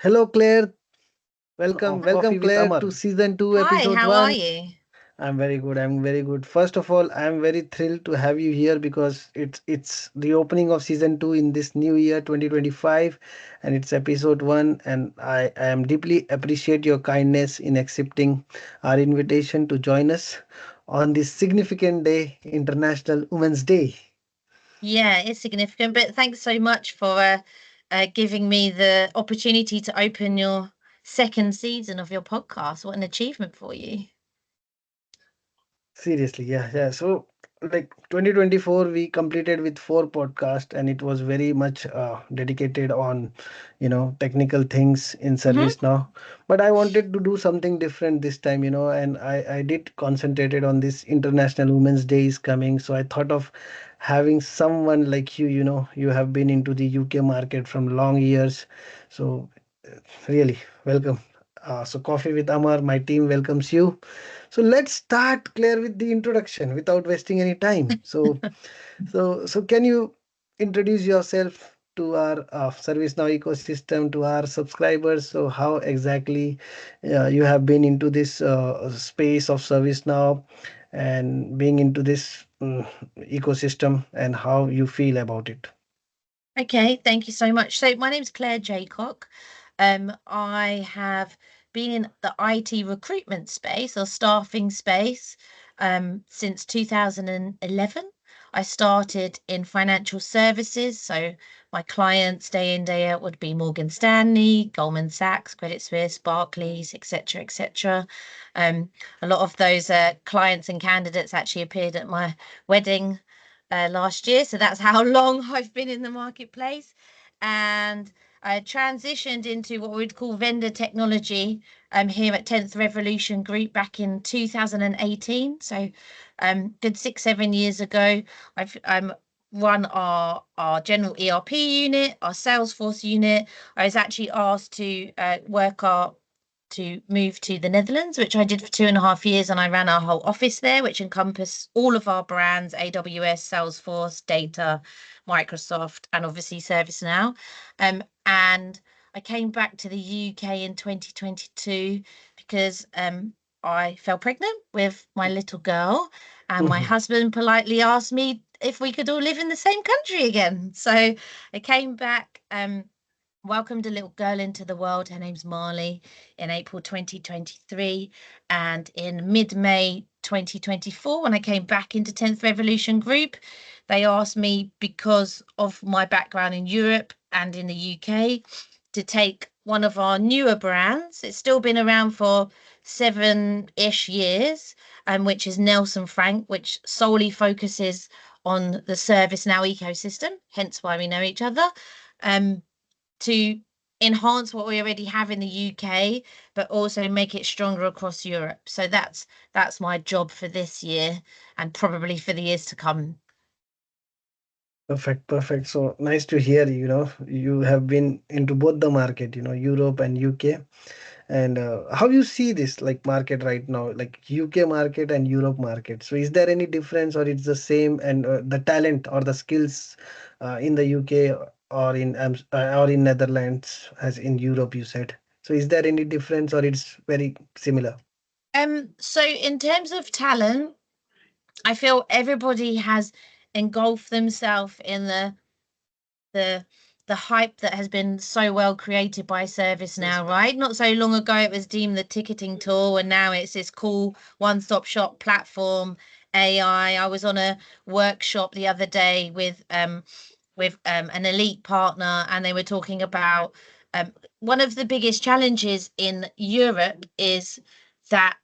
Hello, Claire. of Welcome, Coffee with Claire, Amar. to season 2, Hi, episode how are 1. you? I'm very good. I'm very good. First of all, I'm very thrilled to have you here because it's the opening of season 2 in this new year 2025, and it's episode 1. And I am deeply appreciate your kindness in accepting our invitation to join us on this significant day, International Women's Day. Yeah, it's significant, but thanks so much for giving me the opportunity to open your second season of your podcast. What an achievement for you. Seriously, yeah. So, like 2024, we completed with 4 podcasts, and it was very much dedicated on, technical things in Hmm. service now. But I wanted to do something different this time, and I did concentrated on this International Women's Day is coming. So I thought of having someone like you, you have been into the UK market from long years. So, really, welcome. So, Coffee with Amar, my team welcomes you. So let's start, Claire, with the introduction without wasting any time. So can you introduce yourself to our ServiceNow ecosystem, to our subscribers? So how exactly you have been into this space of ServiceNow and being into this ecosystem, and how you feel about it? Okay, thank you so much. So my name's Claire Jeacock. I have been in the IT recruitment space or staffing space since 2011. I started in financial services, so my clients day in day out would be Morgan Stanley, Goldman Sachs, Credit Suisse, Barclays, etc., etc. Um, a lot of those clients and candidates actually appeared at my wedding last year. So that's how long I've been in the marketplace. And I transitioned into what we'd call vendor technology here at 10th Revolution Group back in 2018. So good 6, 7 years ago. I've run our general ERP unit, our Salesforce unit. I was actually asked to move to the Netherlands, which I did for 2.5 years, and I ran our whole office there, which encompassed all of our brands: AWS, Salesforce, Data, Microsoft, and obviously ServiceNow. And I came back to the UK in 2022 because I fell pregnant with my little girl, and my husband politely asked me if we could all live in the same country again. So I came back. Welcomed a little girl into the world. Her name's Marley in April 2023. And in mid May 2024, when I came back into 10th Revolution Group, they asked me, because of my background in Europe and in the UK, to take one of our newer brands. It's still been around for 7-ish years, which is Nelson Frank, which solely focuses on the ServiceNow ecosystem, hence why we know each other. To enhance what we already have in the UK, but also make it stronger across Europe. So that's my job for this year and probably for the years to come. Perfect, perfect. So nice to hear, you have been into both the market, Europe and UK. And how you see this like market right now, like UK market and Europe market? So is there any difference, or it's the same? And the talent or the skills in the UK or in Netherlands as in Europe, you said. So is there any difference, or it's very similar? So in terms of talent, I feel everybody has engulfed themselves in the the hype that has been so well created by ServiceNow, right? Not so long ago it was deemed the ticketing tool, and now it's this cool one-stop shop platform. AI. I was on a workshop the other day with an elite partner, and they were talking about one of the biggest challenges in Europe is that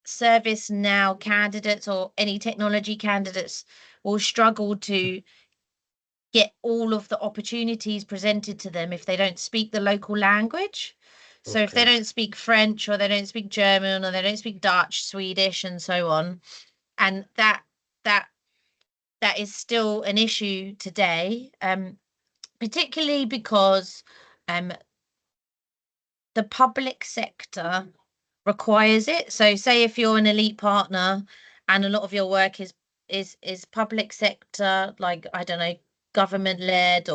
ServiceNow candidates or any technology candidates will struggle to get all of the opportunities presented to them if they don't speak the local language. So if they Okay. don't speak French, or they don't speak German, or they don't speak Dutch, Swedish, and so on, and that that is still an issue today, particularly because um, the public sector requires it. So say if you're an elite partner and a lot of your work is public sector, like, I don't know, government led,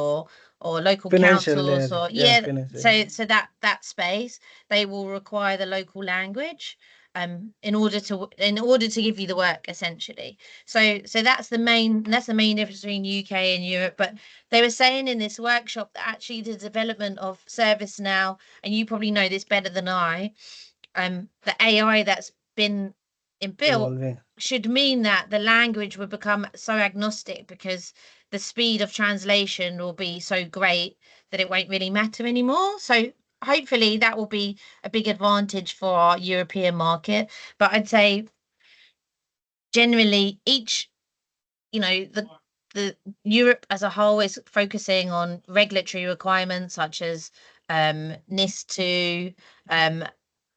or local Financial, councils, or yeah, yeah, financial. so that space, they will require the local language in order to give you the work, essentially. So that's the main difference between UK and Europe. But they were saying in this workshop that actually the development of ServiceNow, and you probably know this better than I, the AI that's been inbuilt Evolving. should mean that the language will become so agnostic, because the speed of translation will be so great that it won't really matter anymore. So hopefully that will be a big advantage for our European market. But I'd say generally the Europe as a whole is focusing on regulatory requirements such as NIS2,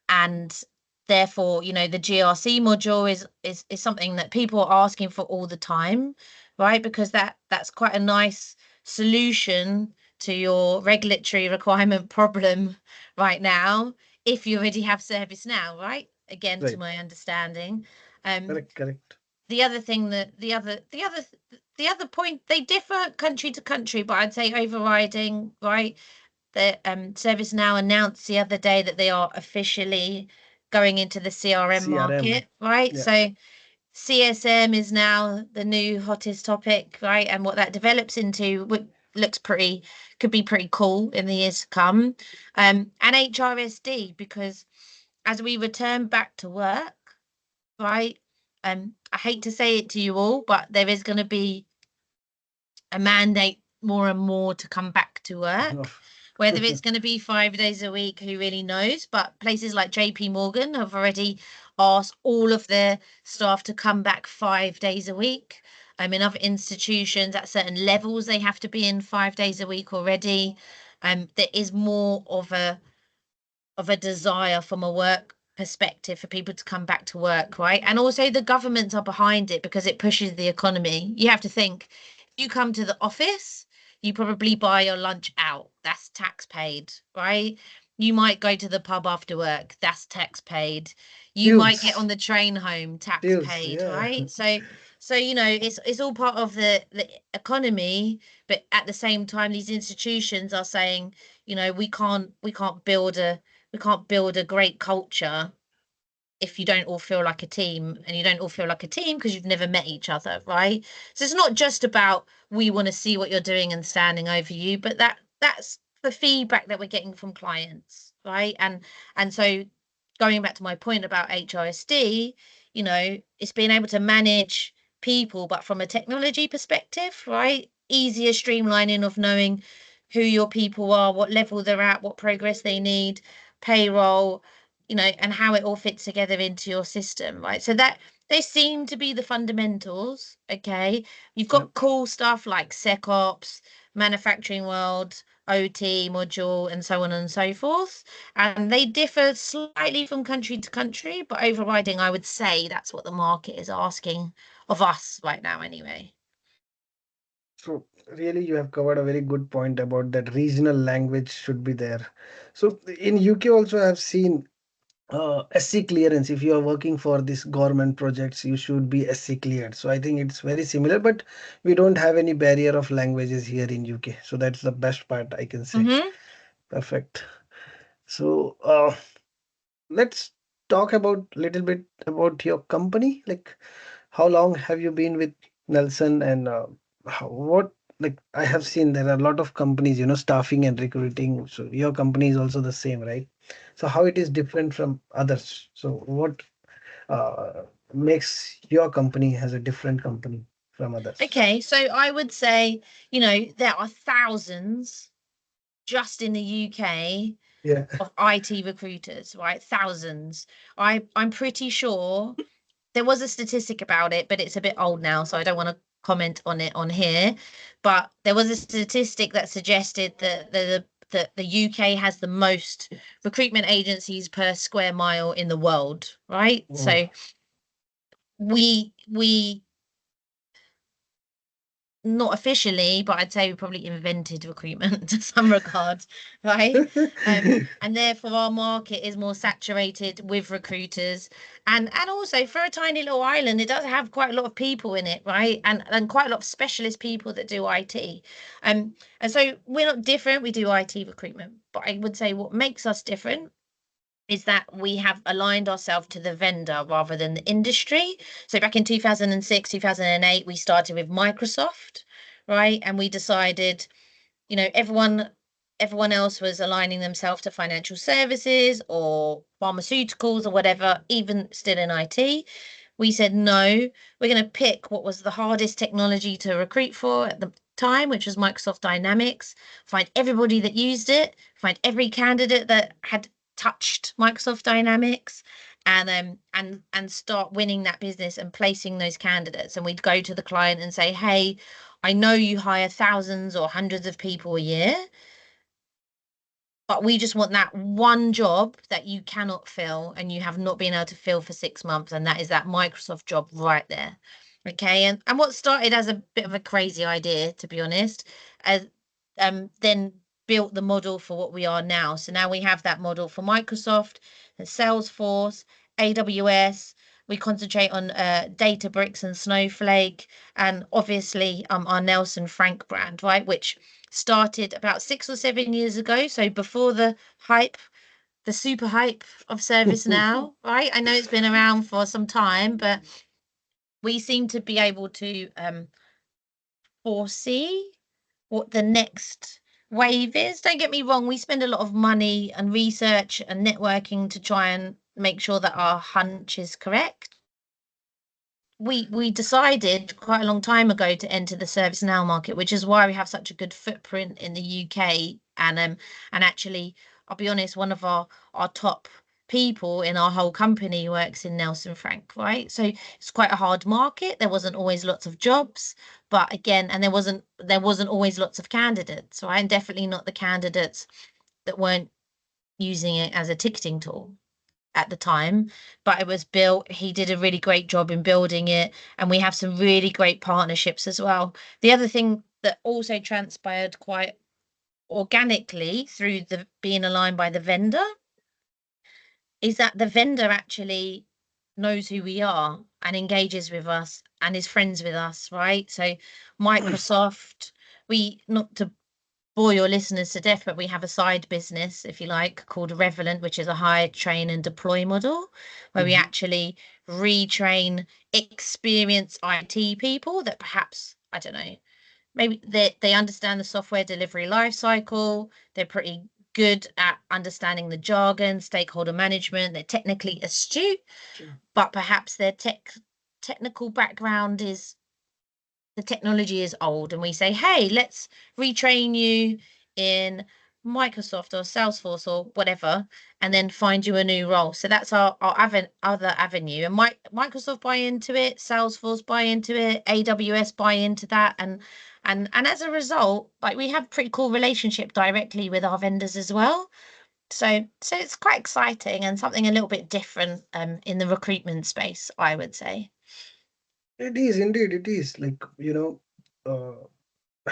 and therefore the GRC module is something that people are asking for all the time, right? Because that's quite a nice solution to your regulatory requirement problem right now, if you already have ServiceNow, right? Again, to Right. my understanding. um Correct, correct. the other thing that the other point, they differ country to country, but I'd say overriding, right? The ServiceNow announced the other day that they are officially going into the CRM CRM. market, right? Yeah. So CSM is now the new hottest topic, right? And what that develops into looks could be pretty cool in the years to come. And HRSD, because as we return back to work, right? I hate to say it to you all, but there is going to be a mandate more and more to come back to work. Of Whether it's going to be 5 days a week, who really knows? But places like JP Morgan have already asked all of their staff to come back 5 days a week. In other institutions at certain levels, they have to be in 5 days a week already. There is more of a desire from a work perspective for people to come back to work, right? And also the governments are behind it because it pushes the economy. You have to think, if you come to the office, you probably buy your lunch out. That's tax paid, right? You might go to the pub after work. That's tax paid. You might get on fuels. the train home, tax Fuels. paid, Yeah. right? So it's all part of the economy, but at the same time, these institutions are saying, we can't build a great culture if you don't all feel like a team, and you don't all feel like a team because you've never met each other, right? So it's not just about we want to see what you're doing and standing over you, but that's the feedback that we're getting from clients, right? And so going back to my point about HRSD, it's being able to manage people, but from a technology perspective, right? Easier streamlining of knowing who your people are, what level they're at, what progress they need, payroll, and how it all fits together into your system, right? So that they seem to be the fundamentals. Okay. You've Yep. got cool stuff like SecOps, manufacturing world, OT module, and so on and so forth. And they differ slightly from country to country, but overriding, I would say that's what the market is asking of us right now, anyway. So really, you have covered a very good point about that regional language should be there. So in UK also, I've seen SC clearance. If you are working for this government projects, you should be SC cleared. So I think it's very similar, but we don't have any barrier of languages here in UK. So that's the best part I can say. Mm-hmm. Perfect. So let's talk about little bit about your company. Like, how long have you been with Nelson, and what, like, I have seen there are a lot of companies, staffing and recruiting. So your company is also the same, right? So how it is different from others? So what uh, makes your company as a different company from others? Okay, so I would say, there are thousands just in the UK Yeah. of IT recruiters, right? Thousands. I'm pretty sure there was a statistic about it, but it's a bit old now, so I don't want to comment on it on here. But there was a statistic that suggested that the UK has the most recruitment agencies per square mile in the world, right? Oh, So we not officially, but I'd say we probably invented recruitment to some regards, right? And therefore our market is more saturated with recruiters. And also for a tiny little island, it does have quite a lot of people in it, right? And quite a lot of specialist people that do IT. And so we're not different, we do IT recruitment. But I would say what makes us different is that we have aligned ourselves to the vendor rather than the industry. So back in 2006, 2008, we started with Microsoft, right? And we decided, everyone else was aligning themselves to financial services or pharmaceuticals or whatever, even still in IT. We said no, we're going to pick what was the hardest technology to recruit for at the time, which was Microsoft Dynamics, find everybody that used it, find every candidate that had touched Microsoft Dynamics, and start winning that business and placing those candidates. And we'd go to the client and say, hey, I know you hire thousands or hundreds of people a year, but we just want that one job that you cannot fill and you have not been able to fill for 6 months, and that is that Microsoft job right there. Okay, and what started as a bit of a crazy idea, to be honest, as then built the model for what we are now. So now we have that model for Microsoft, Salesforce, AWS. We concentrate on Databricks and Snowflake, and obviously our Nelson Frank brand, right, which started about 6 or 7 years ago. So before the hype, the super hype of ServiceNow, right? I know it's been around for some time, but we seem to be able to foresee what the next wave is. Don't get me wrong, we spend a lot of money and research and networking to try and make sure that our hunch is correct. We decided quite a long time ago to enter the ServiceNow market, which is why we have such a good footprint in the UK. And actually, I'll be honest, one of our top people in our whole company works in Nelson Frank, right? So it's quite a hard market. There wasn't always lots of jobs, but again, and there wasn't always lots of candidates, right? And definitely not the candidates that weren't using it as a ticketing tool at the time, but it was built. He did a really great job in building it, and we have some really great partnerships as well. The other thing that also transpired quite organically through the being aligned by the vendor is that the vendor actually knows who we are and engages with us and is friends with us, right? So Microsoft, we not to bore your listeners to death, but we have a side business, if you like, called Revelant, which is a hire, train, and deploy model, where we actually retrain experienced IT people that perhaps, I don't know, maybe they understand the software delivery life cycle, they're pretty good at understanding the jargon, stakeholder management, they're technically astute, but perhaps their technical background is the technology is old, and we say, hey, let's retrain you in Microsoft or Salesforce or whatever, and then find you a new role. So that's our other avenue. And Microsoft buy into it, Salesforce buy into it, AWS buy into that, and as a result, like, we have pretty cool relationship directly with our vendors as well. So it's quite exciting and something a little bit different in the recruitment space, I would say. It is indeed, it is like,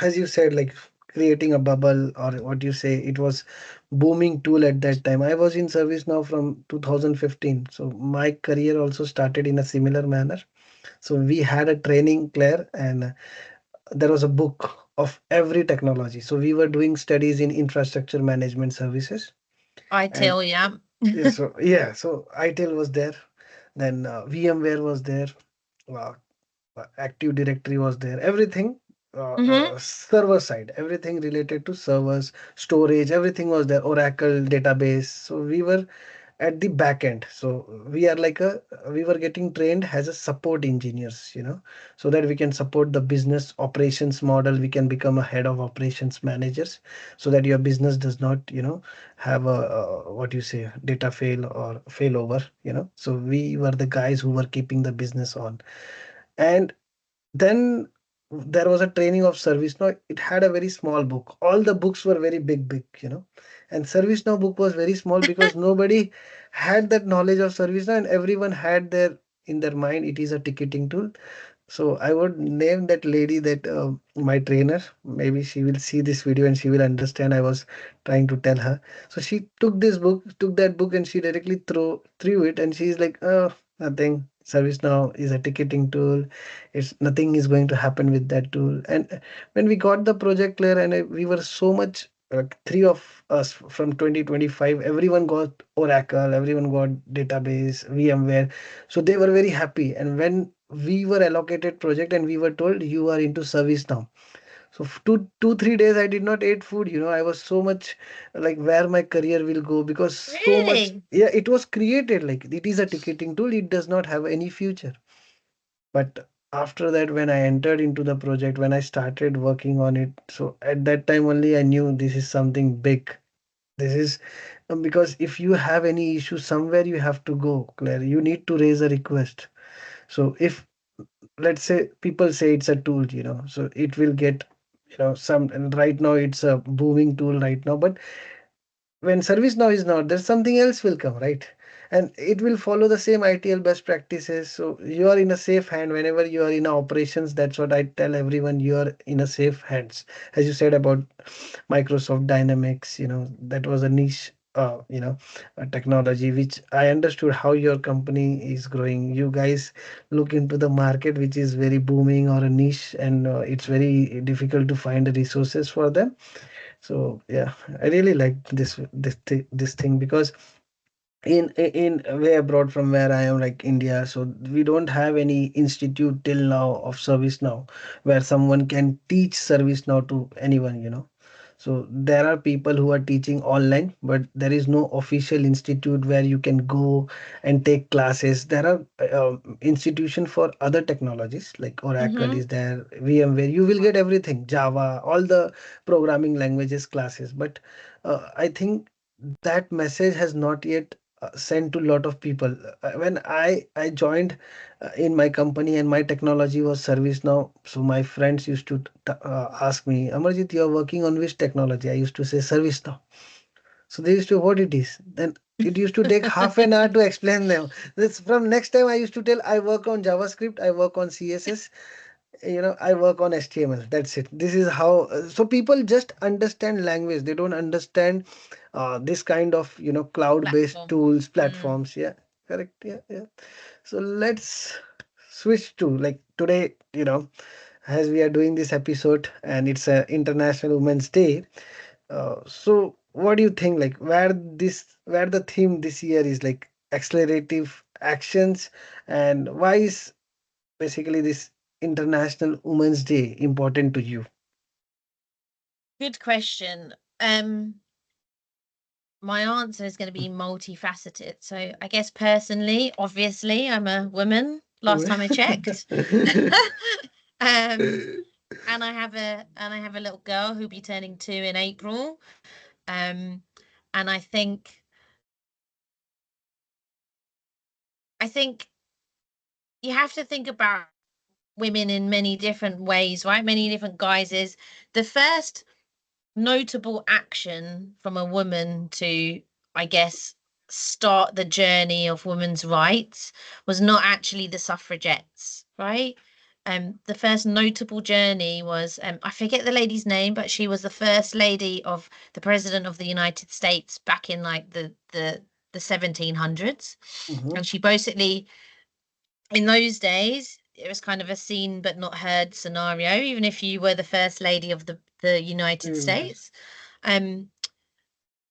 as you said, like creating a bubble, or what you say, it was booming tool at that time. I was in service now from 2015, so my career also started in a similar manner. So we had a training, Claire, and there was a book of every technology. So we were doing studies in infrastructure management services, I and tell you. yeah, so yeah, so ITIL was there, then VMware was there, uh, Active Directory was there, everything, Hmm. server side, everything related to servers, storage, everything was there, Oracle database. So we were at the back end. So we were getting trained as a support engineers, so that we can support the business operations model. We can become a head of operations managers, so that your business does not, have what you say, data fail or failover. So we were the guys who were keeping the business on. And then there was a training of ServiceNow. It had a very small book. All the books were very big, and ServiceNow book was very small because nobody had that knowledge of ServiceNow, and everyone had their in their mind it is a ticketing tool. So I would name that lady that my trainer. Maybe she will see this video and she will understand I was trying to tell her. So she took this book, took that book, and she directly threw it, and she's like, "Oh, nothing. ServiceNow is a ticketing tool. It's nothing is going to happen with that tool." And when we got the project clear, and we were so much. Three of us from 2025, everyone got Oracle, everyone got database, VMware, so they were very happy. And when we were allocated project and we were told you are into service now, so 2 3 days I did not eat food. I was so much like where my career will go, because so much, Really? yeah, it was created like it is a ticketing tool, it does not have any future. But after that, when I entered into the project, when I started working on it, so at that time only I knew this is something big. This is because if you have any issue somewhere, you have to go, Claire, you need to raise a request. So if, let's say, people say it's a tool, so it will get, some, and right now it's a booming tool right now, but when ServiceNow is not, there's something else will come, right? And it will follow the same ITL best practices. So you are in a safe hand whenever you are in a operations. That's what I tell everyone. You are in a safe hands. As you said about Microsoft Dynamics, that was a niche, a technology which I understood how your company is growing. You guys look into the market which is very booming or a niche, and it's very difficult to find the resources for them. So yeah, I really like this thing, because in way abroad from where I am, like India, so we don't have any institute till now of service now where someone can teach service now to anyone. So there are people who are teaching online, but there is no official institute where you can go and take classes. There are institution for other technologies like Oracle Mm-hmm. is there, VMware. You will get everything, Java, all the programming languages classes. But I think that message has not yet sent to a lot of people. When I joined in my company and my technology was ServiceNow, so my friends used to ask me, Amarjit, you are working on which technology? I used to say ServiceNow. So they used to what it is. Then it used to take half an hour to explain them. This from next time I used to tell I work on JavaScript, I work on CSS, I work on HTML. That's it. This is how. So people just understand language. They don't understand this kind of cloud based Platform. tools, Mm. platforms. Yeah, correct. Yeah, yeah. So let's switch to, like, today, as we are doing this episode and it's a International Women's Day. So what do you think, like, where the theme this year is like accelerative actions, and why is basically this International Women's Day important to you? Good question. My answer is going to be multifaceted. So I guess personally, obviously, I'm a woman. Last time I checked. um, and I have a little girl who'll be turning 2 in April. Um, and I think you have to think about women in many different ways, right? Many different guises. The first notable action from a woman to, I guess, start the journey of women's rights was not actually the suffragettes, right? The first notable journey was, I forget the lady's name, but she was the first lady of the president of the United States back in like the 1700s. Mhm. And she basically, in those days, it was kind of a seen but not heard scenario, even if you were the first lady of the United Yes. States. Um,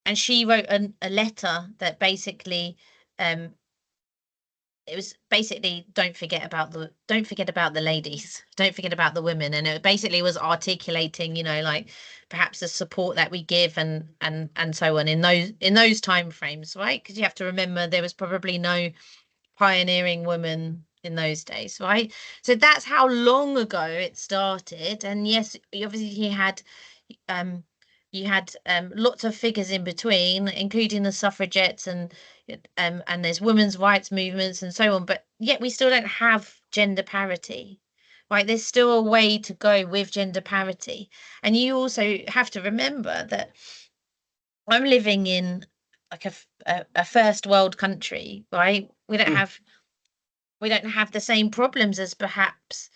and she wrote a letter that basically, um, it was basically don't forget about the ladies, don't forget about the women, and it basically was articulating, like perhaps the support that we give and so on in those time frames, right? Because you have to remember there was probably no pioneering woman in those days, right? So that's how long ago it started. And yes, obviously um you had lots of figures in between, including the suffragettes and there's women's rights movements and so on, but yet we still don't have gender parity. Right, there's still a way to go with gender parity. And you also have to remember that I'm living in like a first world country, right? We don't Mm. have the same problems as perhaps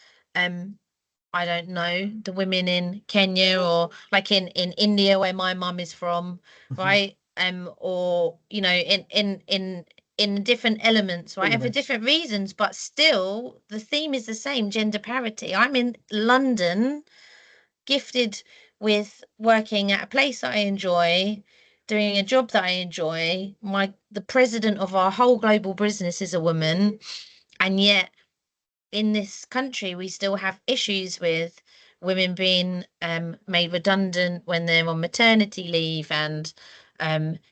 I don't know, the women in Kenya or like in India where my mum is from, Mhm. right? Or you know, in different elements, right? And for Elements. different reasons, but still the theme is the same, gender parity. I'm in London, gifted with working at a place that I enjoy, doing a job that I enjoy. The president of our whole global business is a woman, and yet in this country, we still have issues with women being made redundant when they're on maternity leave and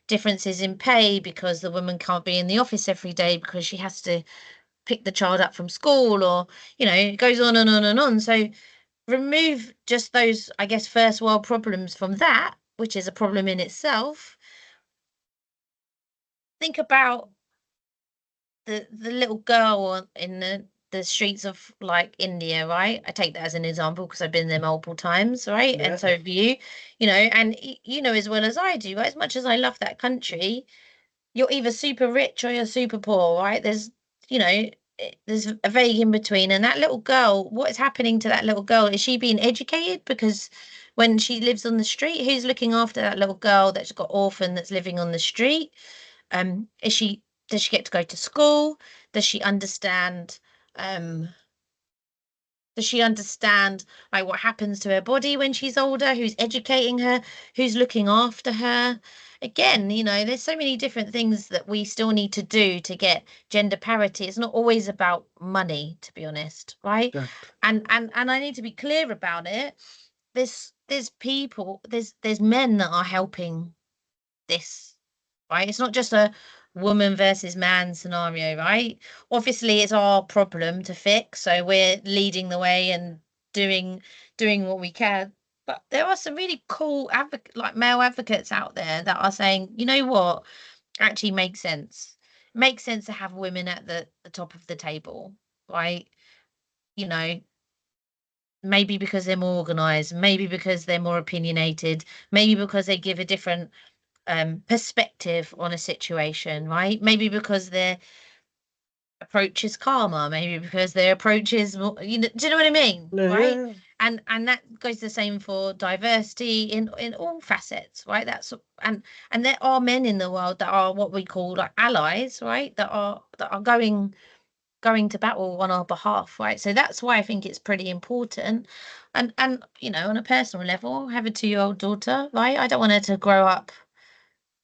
differences in pay because the woman can't be in the office every day because she has to pick the child up from school or, you know, it goes on and on and on. So remove just those, I guess, first world problems from that, which is a problem in itself. Think about the little girl in the streets of like India, right? I take that as an example because I've been there multiple times, right? And Yeah, so have you, you know, and you know as well as I do, right? As much as I love that country, you're either super rich or you're super poor, right? You know, there's a vague in between. And that little girl, what is happening to that little girl? Is she being educated? Because when she lives on the street, who's looking after that little girl that's got orphan that's living on the street? Is she does she get to go to school? Does she understand um does she understand like what happens to her body when she's older? Who's educating her? Who's looking after her? Again, you know, there's so many different things that we still need to do to get gender parity. It's not always about money, to be honest, right? correct. And I need to be clear about it. There's people, there's men that are helping this, right? It's not just a woman versus man scenario, right? Obviously, it's our problem to fix, so we're leading the way and doing doing what we can. But there are some really cool like male advocates out there that are saying, you know what, actually makes sense. Makes sense to have women at the top of the table, right? You know, maybe because they're more organized, maybe because they're more opinionated, maybe because they give a different perspective on a situation, right? Maybe because their approach is calmer, maybe because their approach is more, you know, do you know what I mean? Yeah, Right? yeah, And that goes the same for diversity in all facets, right? And there are men in the world that are what we call like allies, right? That are going to battle on our behalf, right? So that's why I think it's pretty important. And you know, on a personal level, I have a 2-year-old daughter, right? I don't want her to grow up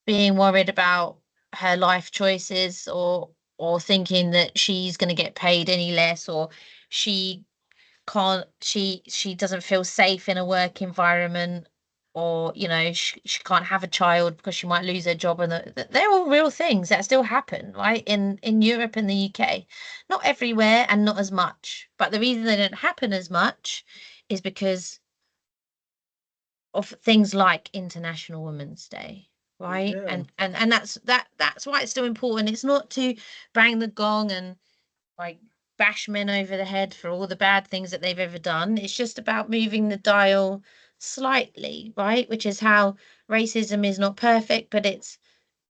being worried about her life choices or thinking that she's going to get paid any less or she she doesn't feel safe in a work environment or you know she can't have a child because she might lose her job and they're all real things that still happen right in Europe and the UK, not everywhere and not as much, but the reason they don't happen as much is because of things like International Women's Day, right? yeah. And that's why it's so important. It's not to bang the gong and like bash men over the head for all the bad things that they've ever done. It's just about moving the dial slightly, right? Which is how racism is not perfect, but it's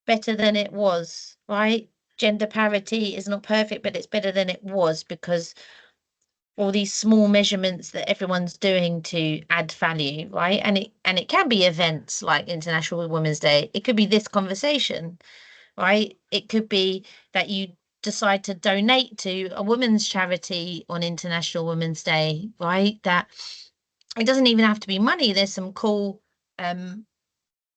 better than it was, right? Gender parity is not perfect, but it's better than it was because all these small measurements that everyone's doing to add value, right? And it can be events like International Women's Day. It could be this conversation, right? It could be that you decide to donate to a women's charity on International Women's Day, right? That it doesn't even have to be money. Um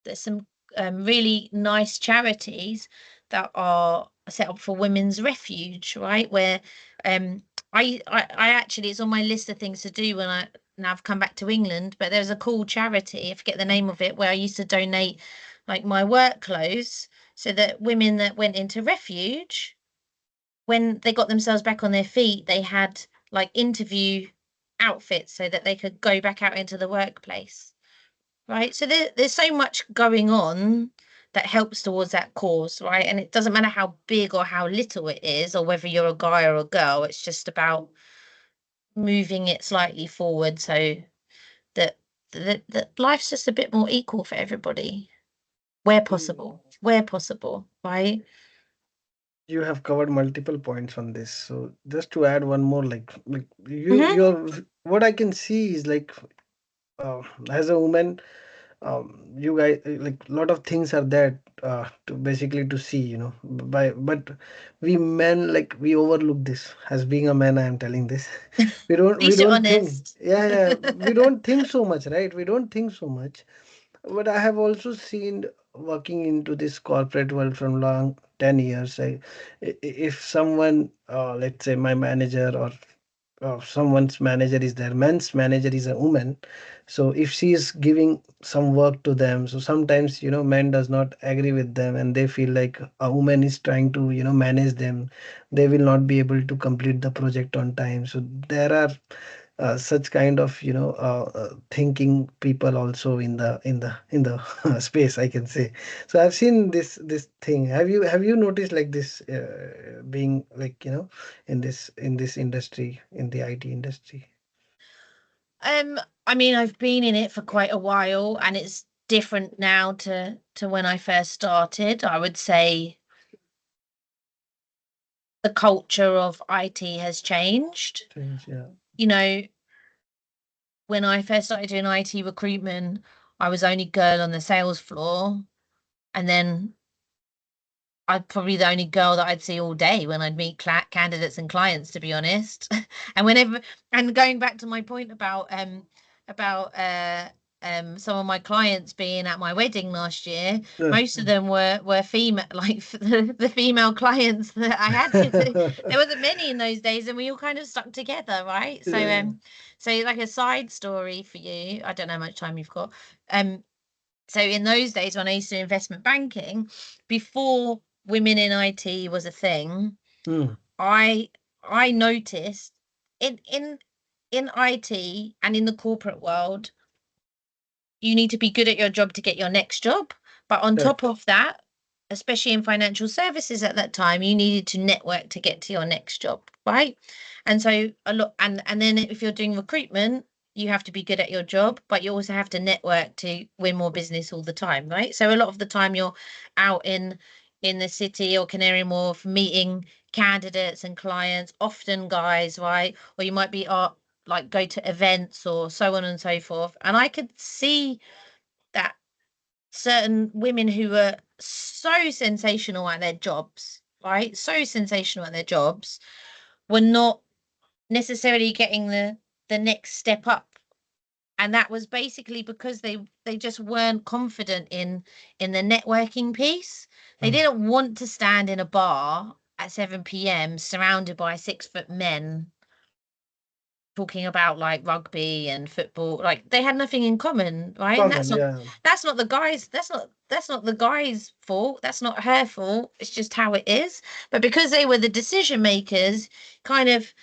there's some really nice charities that are set up for women's refuge, right? Where um, I actually it's on my list of things to do when I now I've come back to England. But there's a cool charity, I forget the name of it, where I used to donate like my work clothes so that women that went into refuge, when they got themselves back on their feet, they had like interview outfits so that they could go back out into the workplace. Right. So there's so much going on that helps towards that cause, right? And it doesn't matter how big or how little it is, or whether you're a guy or a girl, it's just about moving it slightly forward so that life's just a bit more equal for everybody, Mm. where possible, right? You have covered multiple points on this. So just to add one more, like Hmm. you're what I can see is like as a woman, you guys like a lot of things are there to basically to see, but we men, like, we overlook this. As being a man, I am telling this. we At don't we least you're don't think, honest. yeah, we don't think so much, right? We don't think so much. But I have also seen, working into this corporate world from long 10 years, if someone, let's say my manager, or someone's manager is there, man's manager is a woman. So if she is giving some work to them, so sometimes, man does not agree with them, and they feel like a woman is trying to, manage them. They will not be able to complete the project on time. So there are such kind of, thinking people also in the space, I can say. So I've seen this thing. Have you noticed like this, being like, in this industry, in the IT industry? Um, I mean, I've been in it for quite a while, and it's different now to when I first started. I would say the culture of IT has changed. Strange, yeah. You know, when I first started doing IT recruitment, I was only girl on the sales floor, and then I'm probably the only girl that I'd see all day when I'd meet candidates and clients, to be honest. And whenever, and going back to my point about some of my clients being at my wedding last year, Yeah. most of them were female, like the female clients that I had, because there wasn't many in those days, and we all kind of stuck together, right? So Yeah. so like a side story for you, I don't know how much time you've got. Um, so in those days when I used to do investment banking, before women in IT was a thing, Mm. I I noticed in IT and in the corporate world, you need to be good at your job to get your next job. But on top Correct. of that, especially in financial services at that time, you needed to network to get to your next job, right? And so a lot, and then if you're doing recruitment, you have to be good at your job, but you also have to network to win more business all the time, right? So a lot of the time you're out in the city or Canary Wharf meeting candidates and clients, often guys, right? Or you might be like go to events or so on and so forth. And I could see that certain women who were so sensational at their jobs, right? So sensational at their jobs, were not necessarily getting the next step up. And that was basically because they just weren't confident in the networking piece. They Mm. didn't want to stand in a bar at 7 p.m. surrounded by 6 foot men talking about like rugby and football. Like they had nothing in common, right? And Common, yeah. that's not the guys, that's not the guy's fault, that's not her fault, it's just how it is. But because they were the decision makers, kind of,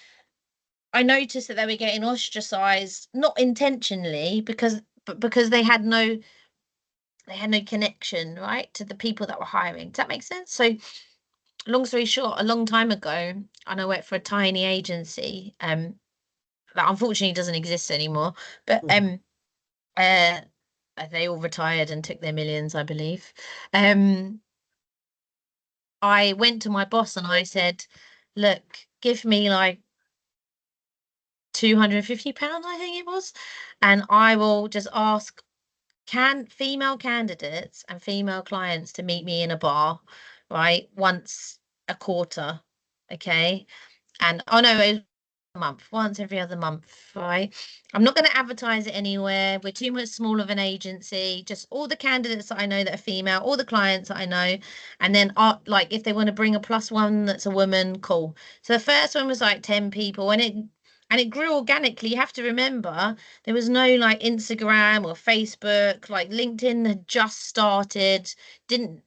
I noticed that they were getting ostracized, not intentionally, but because they had no connection, right, to the people that were hiring. Does that make sense? So long story short, a long time ago, and I worked for a tiny agency that unfortunately doesn't exist anymore. But Mm. uh, they all retired and took their millions, I believe. Um, I went to my boss and I said, "Look, give me like £250, I think it was, and I will just ask can female candidates and female clients to meet me in a bar, right, once a quarter, okay? And oh no, it was a month, once every other month, right? I'm not going to advertise it anywhere. We're too much small of an agency. Just all the candidates that I know that are female, all the clients that I know, and then like if they want to bring a plus one that's a woman, cool. So the first one was like 10 people, and it grew organically. You have to remember there was no like Instagram or Facebook, like LinkedIn had just started, didn't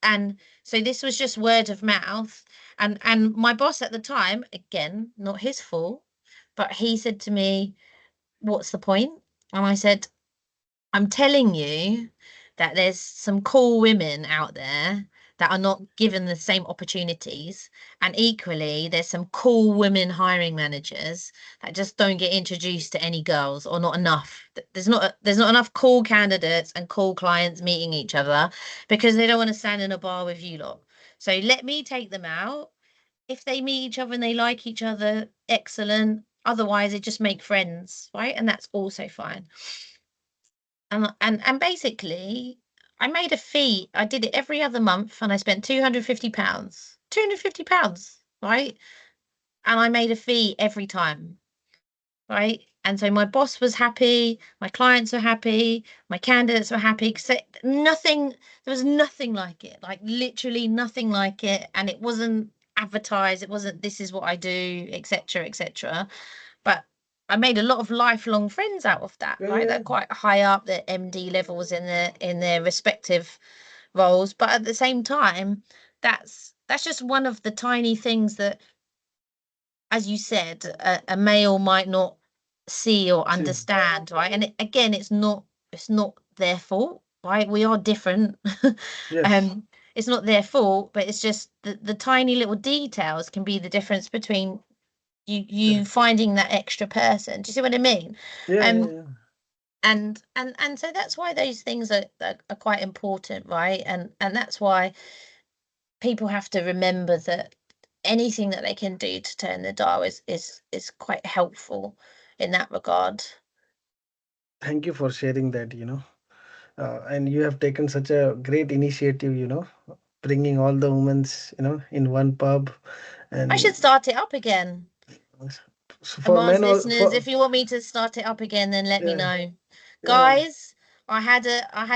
and so this was just word of mouth. And my boss at the time, again, not his fault, but he said to me, "What's the point?" And I said, "I'm telling you that there's some cool women out there that are not given the same opportunities. And equally, there's some cool women hiring managers that just don't get introduced to any girls, or not enough. There's not enough cool candidates and cool clients meeting each other because they don't want to stand in a bar with you lot. So let me take them out. If they meet each other and they like each other, excellent. Otherwise, they just make friends, right? And that's also fine. And basically, I made a fee. I did it every other month, and I spent £250. £250, right? And I made a fee every time, right? And so my boss was happy, my clients were happy, my candidates were happy because nothing, there was nothing like it, like literally nothing like it. And it wasn't advertised, it wasn't this is what I do, etc., etc. But I made a lot of lifelong friends out of that, Yeah, right? yeah, That quite high up, the MD levels in their respective roles. But at the same time, that's just one of the tiny things that, as you said, a male might not see or see, understand, right? And again, it's not their fault, right? We are different. yes, um, it's not their fault, but it's just the tiny little details can be the difference between you correct. finding that extra person. Do you see what I mean? Yeah, yeah, Um, yeah. and so that's why those things are quite important, right? And that's why people have to remember that anything that they can do to turn the dial is quite helpful in that regard. Thank you for sharing that, and you have taken such a great initiative, bringing all the women's, in one pub. I should And start it up again. for Amar's men, all listeners, for if you want me to start it up again, then let me yeah, know. yeah. Guys, I had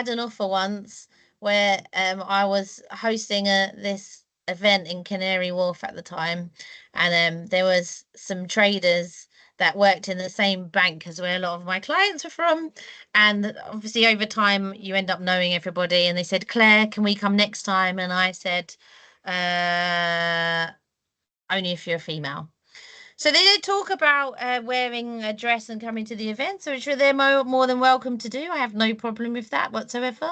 an offer once where I was hosting this event in Canary Wharf at the time, and there was some traders that worked in the same bank as where a lot of my clients were from. And obviously over time you end up knowing everybody, and they said, Claire, can we come next time? And I said, only if you're a female. So they don't talk about wearing a dress and coming to the events, which they're more than welcome to do. I have no problem with that whatsoever.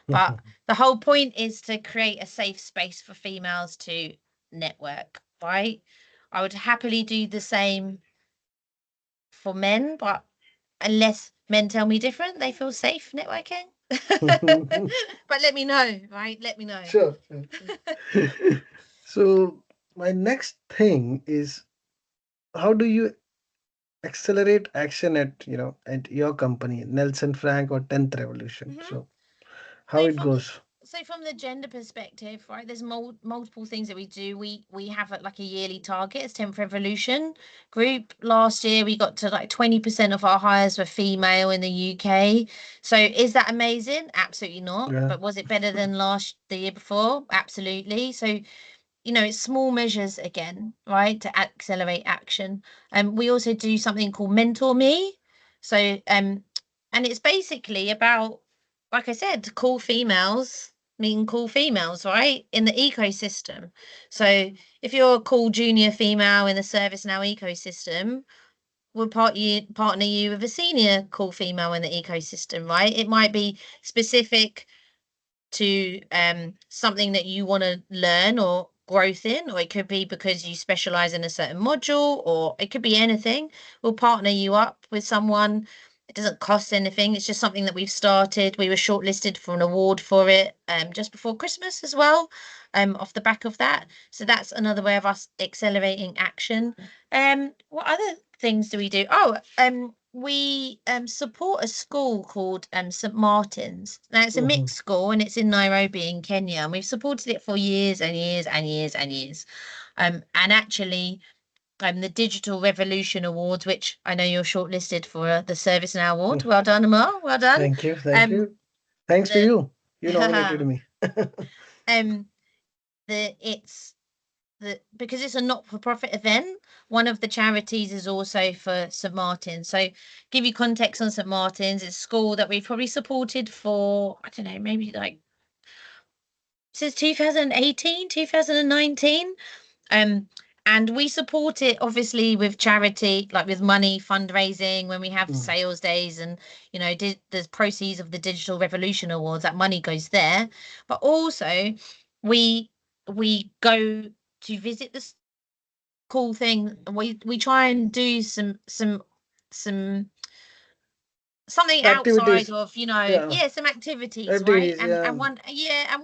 But the whole point is to create a safe space for females to network, right? I would happily do the same for men, but unless men tell me different, they feel safe networking. But let me know, right? Let me know. Sure, sure, sure. So my next thing is, how do you accelerate action at your company, Nelson Frank or 10th Revolution? Mhm. So how So it from goes? from the gender perspective, right? There's multiple things that we do. We have like a yearly target as 10th Revolution Group. Last year we got to like 20% of our hires were female in the UK. So is that amazing? Absolutely not. Yeah. But was it better than the year before? Absolutely. So it's small measures again, right, to accelerate action. And we also do something called Mentor Me. So, and it's basically about, like I said, cool females meeting cool females, right, in the ecosystem. So if you're a cool junior female in the ServiceNow ecosystem, we'll partner you with a senior cool female in the ecosystem, right? It might be specific to something that you want to learn or growth in, or it could be because you specialize in a certain module, or it could be anything. We'll partner you up with someone. It doesn't cost anything. It's just something that we've started. We were shortlisted for an award for it just before Christmas as well, off the back of that. So that's another way of us accelerating action. What other things do we do? Oh, we support a school called St Martin's. Now it's a Mhm. mixed school and it's in Nairobi in Kenya, and we've supported it for years and years and years and years. And actually, the Digital Revolution Awards, which I know you're shortlisted for the ServiceNow Award. Well done, Amar. Well done. Thank you, thank Um, you. Thanks to the you. You nominated me. um, it's because it's a not-for-profit event, one of the charities is also for St Martin's. So give you context on St Martin's, it's a school that we've probably supported for, I don't know, maybe like since 2018, 2019. Um, and we support it obviously with charity, like with money fundraising when we have Mm. sales days, and the proceeds of the Digital Revolution Awards, that money goes there. But also we we go to visit the school. We do some cool things. We try and do some something outside Activities. of Yeah. yeah, some activities, right? Activities. and Yeah. and one yeah and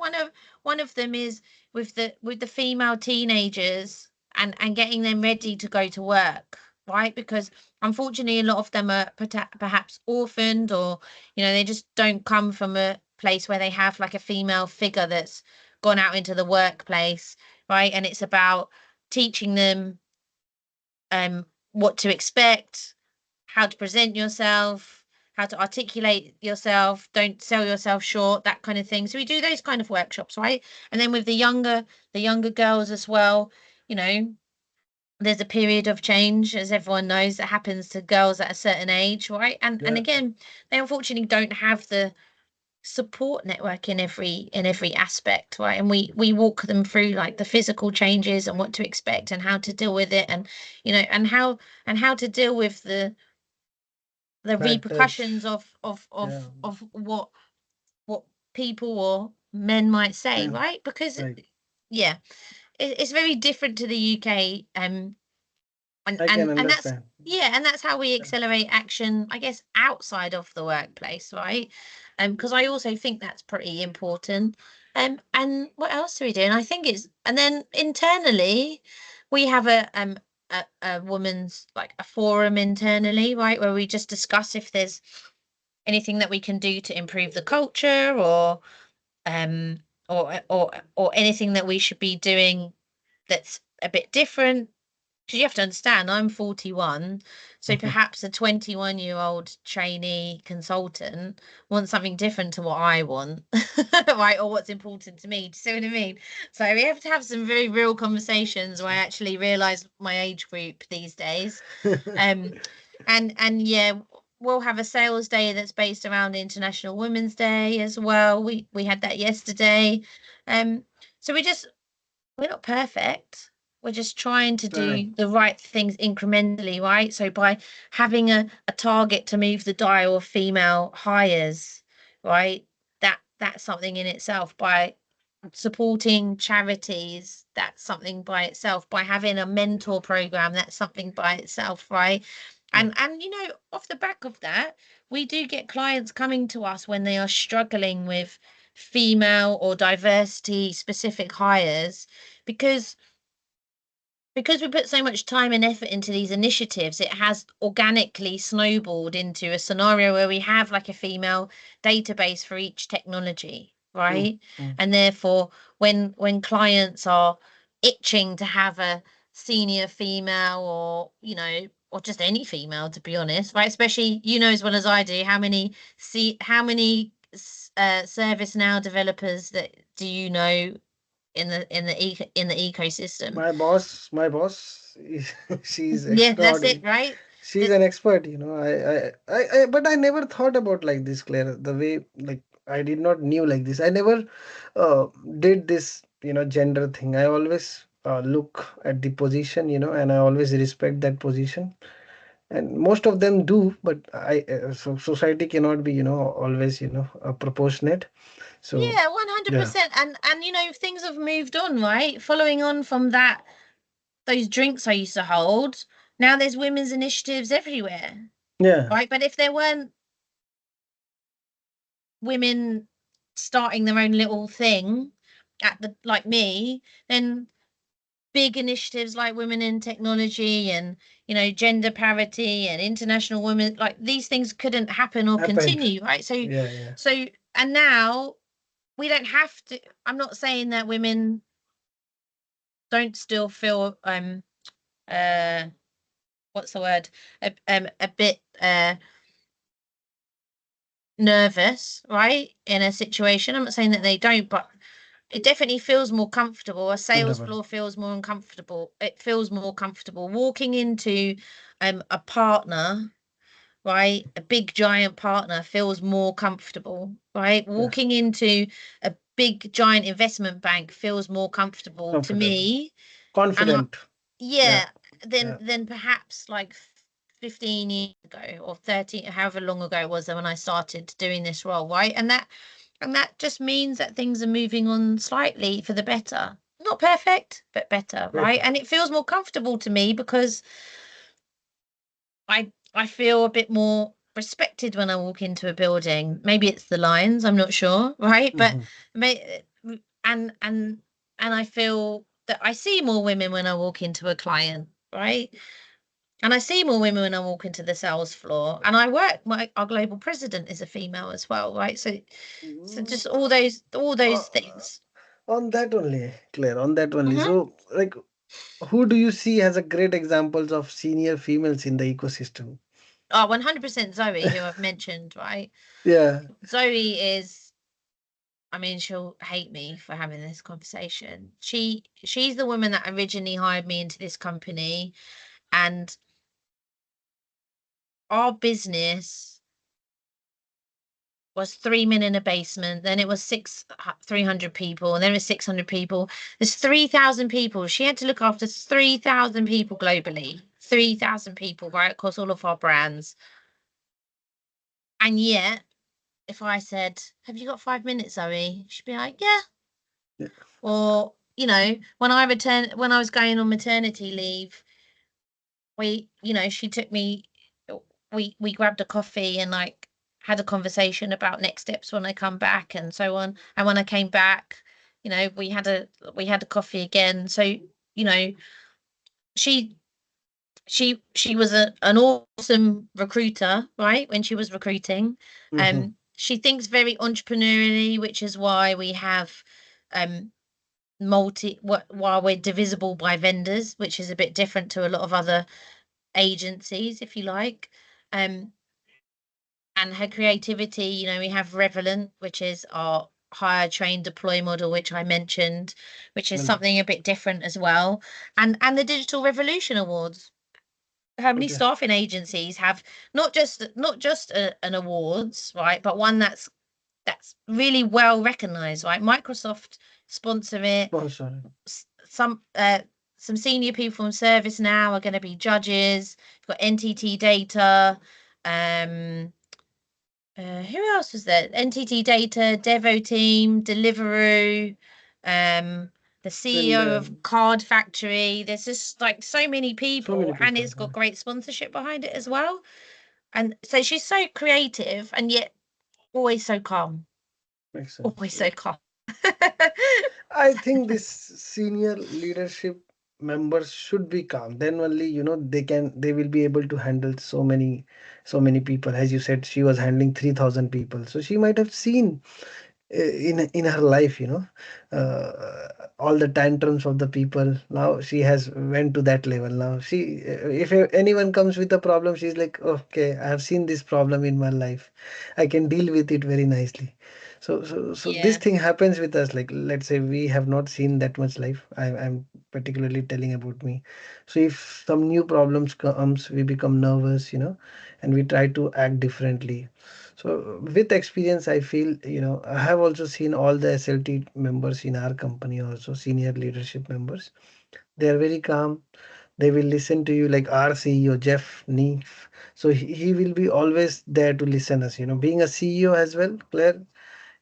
one of them is with the female teenagers and getting them ready to go to work, right? Because unfortunately a lot of them are perhaps orphaned, or they just don't come from a place where they have like a female figure that's gone out into the workplace, right? And it's about teaching them what to expect, how to present yourself, how to articulate yourself, don't sell yourself short, that kind of thing. So we do those kind of workshops, right? And then with the younger girls as well, you know, there's a period of change, as everyone knows, that happens to girls at a certain age, right? And Yeah, again, they unfortunately don't have the support network in every aspect, right? And we walk them through like the physical changes and what to expect and how to deal with it, and and how to deal with the right, right. repercussions Yeah, of what people or men might say, and right? Because right. yeah, it's very different to the UK, and I can and and that's understand. yeah, and that's how we Yeah. accelerate action, I guess, outside of the workplace, right? Because I also think that's pretty important. And what else are we doing? I think it's, and then internally, we have a woman's, like, a forum internally, right, where we just discuss if there's anything that we can do to improve the culture, um or anything that we should be doing that's a bit different. Because you have to understand, I'm 41, so perhaps a 21-year-old trainee consultant wants something different to what I want, right? Or what's important to me. Do you see what I mean? So we have to have some very real conversations where I actually realise my age group these days. Um, and yeah, we'll have a sales day that's based around International Women's Day as well. We had that yesterday. Um, so we're not perfect. We're just trying to Right. do the right things incrementally, right? So by having a target to move the dial of female hires, right? That's something in itself. By supporting charities, that's something by itself. By having a mentor program, that's something by itself, right? Yeah. And off the back of that, we do get clients coming to us when they are struggling with female or diversity specific hires, because we put so much time and effort into these initiatives, it has organically snowballed into a scenario where we have like a female database for each technology, Mm, right? mm. And therefore, when clients are itching to have a senior female, or just any female, to be honest, right? Especially, as well as I do, how many ServiceNow developers that do you know in the ecosystem? My boss, she's Yeah, that's it, extraordinary. right? She's That an expert, but I never thought about like this, Claire. The way, like, I did not knew like this. I never uh, did this, gender thing. I always look at the position, and I always respect that position. And most of them do, but so society cannot be, always, proportionate. So Yeah, yeah, 100%. And things have moved on, right? Following on from those drinks I used to hold, now there's women's initiatives everywhere, yeah, right? But if there weren't women starting their own little thing at the like me, then big initiatives like women in technology and gender parity and international women, like, these things couldn't happen or happened. continue, right? so Yeah, yeah. so and now we don't have to. I'm not saying that women don't still feel uh what's the word, a bit nervous, right, in a situation. I'm not saying that they don't, but it definitely feels more comfortable. A sales Wonderful. floor feels more uncomfortable. It feels more comfortable walking into a partner, right? A big giant partner feels more comfortable, right? Yes. Walking into a big giant investment bank feels more comfortable to Comfortable. me. And Confident. Yeah, yeah, yeah. then perhaps like 15 years ago, or 30, however long ago it was when I started doing this role, right? And that just means that things are moving on slightly for the better. Not perfect, but better, right? Better. And it feels more comfortable to me because I feel a bit more respected when I walk into a building. Maybe it's the lines, I'm not sure, right? But Hmm. may, and and I feel that I see more women when I walk into a client, right? And I see more women when I walk into the sales floor. And our global president is a female as well, right? So Mm, just all those uh, things. on that only, Claire, on that only. Hmm. So, like, who do you see as a great examples of senior females in the ecosystem? Oh, 100% Zoe, who I've mentioned, right? Yeah. Zoe is, I mean, she'll hate me for having this conversation. She's the woman that originally hired me into this company, and our business was 3 men in a basement. Then it was 300 people, and then it was 600 people. There's 3,000 people. She had to look after 3,000 people globally, 3,000 people right across all of our brands. And yet, if I said, "Have you got 5 minutes, Zoe?" She'd be like, "Yeah." Yeah. Or, when I was going on maternity leave, she took me, we grabbed a coffee and like had a conversation about next steps when I come back and so on. And when I came back, we had a coffee again. So, she she was an awesome recruiter, right? When she was recruiting. Hmm. She thinks very entrepreneurially, which is why we have um while we're divisible by vendors, which is a bit different to a lot of other agencies, if you like. Um, and her creativity, we have Revelant, which is our hire, train, deploy model, which I mentioned, which is Well, something a bit different as well. And the Digital Revolution Awards. How many okay. staffing agencies have not just an awards, right, but one that's really well recognized, right? Microsoft sponsor it. Sponsor. Some senior people from ServiceNow are going to be judges. You've got NTT Data. Um, who else was there? NTT Data, Devo Team, Deliveroo, um, the CEO And of Card Factory. There's just like so many so many people, and people. it's got great sponsorship behind it as well. And so she's so creative and yet always so calm. Makes sense. Always so calm. I think this senior leadership members should be calm. Then only, they will be able to handle so many people. As you said, she was handling 3,000 people. So she might have seen in her life, all the tantrums of the people. Now she has went to that level. Now if anyone comes with a problem, she's like, okay, I have seen this problem in my life, I can deal with it very nicely. So this Yeah. thing happens with us. Like, let's say we have not seen that much life. I'm particularly telling about me. So if some new problems comes, we become nervous, and we try to act differently. So with experience, I feel, I have also seen all the SLT members in our company, also senior leadership members. They are very calm. They will listen to you, like our CEO, Jeff Neef. So he will be always there to listen us, being a CEO as well, Claire.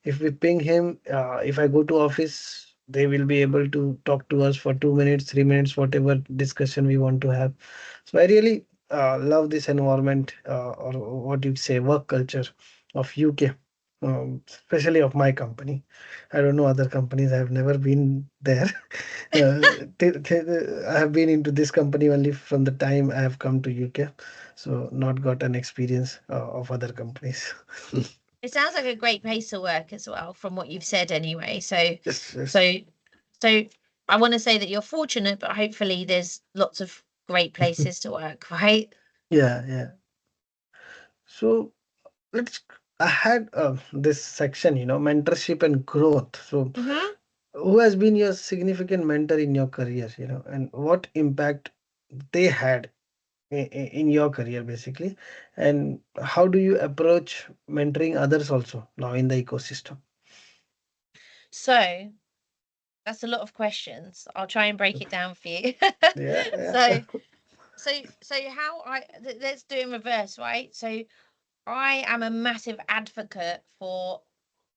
If we ping him, if I go to office, they will be able to talk to us for 2 minutes, 3 minutes, whatever discussion we want to have. So I really love this environment, or what you say, work culture of UK, especially of my company. I don't know other companies. I have never been there. I have been into this company only from the time I have come to UK, so not got an experience of other companies. It sounds like a great place to work as well, from what you've said anyway. So, Yes, yes. so, so I want to say that you're fortunate, but hopefully there's lots of great places to work, right? Yeah, yeah. So let's. I had this section, mentorship and growth. So, Hmm. who has been your significant mentor in your career, and what impact they had in your career, basically, and how do you approach mentoring others also now in the ecosystem? So that's a lot of questions. I'll try and break it down for you. Yeah, yeah. So, so let's do it in reverse, right? So I am a massive advocate for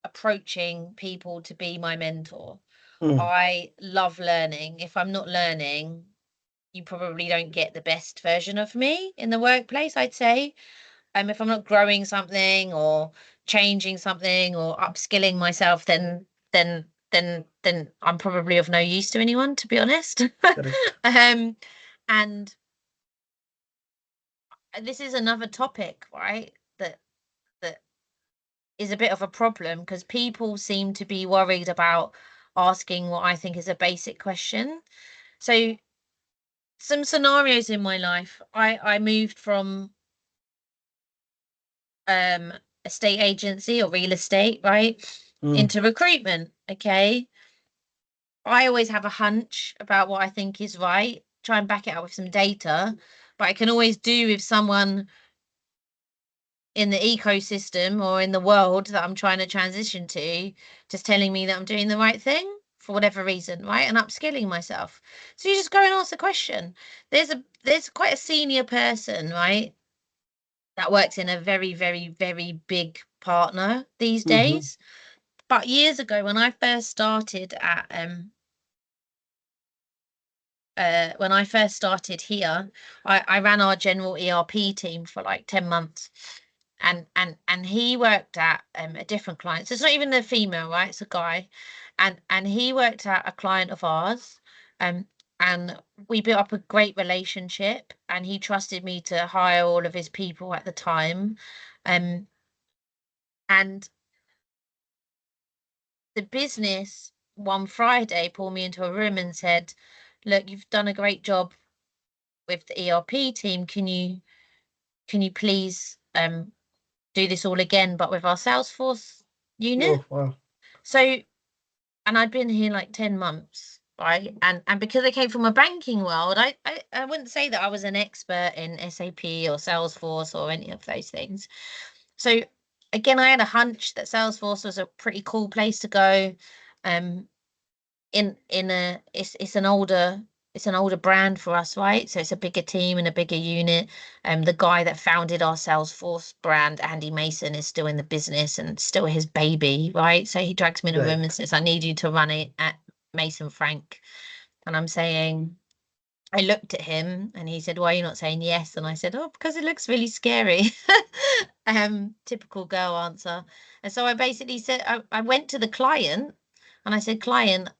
approaching people to be my mentor. Mm, I love learning. If I'm not learning, you probably don't get the best version of me in the workplace, I'd say. If I'm not growing something or changing something or upskilling myself, then then I'm probably of no use to anyone, to be honest. Correct. And this is another topic, right? That is a bit of a problem because people seem to be worried about asking what I think is a basic question. So some scenarios in my life, I moved from um estate agency or real estate, right, Mm. into recruitment. Okay. I always have a hunch about what I think is right, try and back it up with some data, but I can always do with someone in the ecosystem or in the world that I'm trying to transition to, just telling me that I'm doing the right thing for whatever reason, right? And upskilling myself. So you just go and ask the question. There's quite a senior person, right, that works in a very, very, very big partner these Mm-hmm. days. But years ago, when I first started here, I ran our general ERP team for like 10 months. And he worked at a different client. So it's not even a female, right? It's a guy. And he worked at a client of ours. Um, and we built up a great relationship, and he trusted me to hire all of his people at the time. Um, and the business one Friday pulled me into a room and said, "Look, you've done a great job with the ERP team. Can you please do this all again, but with our Salesforce unit?" Oh, wow. So, and I'd been here like 10 months, right? And because I came from a banking world, I wouldn't say that I was an expert in SAP or Salesforce or any of those things. So again, I had a hunch that Salesforce was a pretty cool place to go. Um, in a it's an older brand for us, right? So it's a bigger team and a bigger unit. The guy that founded our Salesforce brand, Andy Mason, is still in the business and still his baby, right? So he drags me in a room and Right. says, "I need you to run it at Mason Frank." And I'm saying, I looked at him and he said, "Why are you not saying yes?" And I said, "Oh, because it looks really scary." Typical girl answer. And so I basically said, I went to the client and I said, "Client,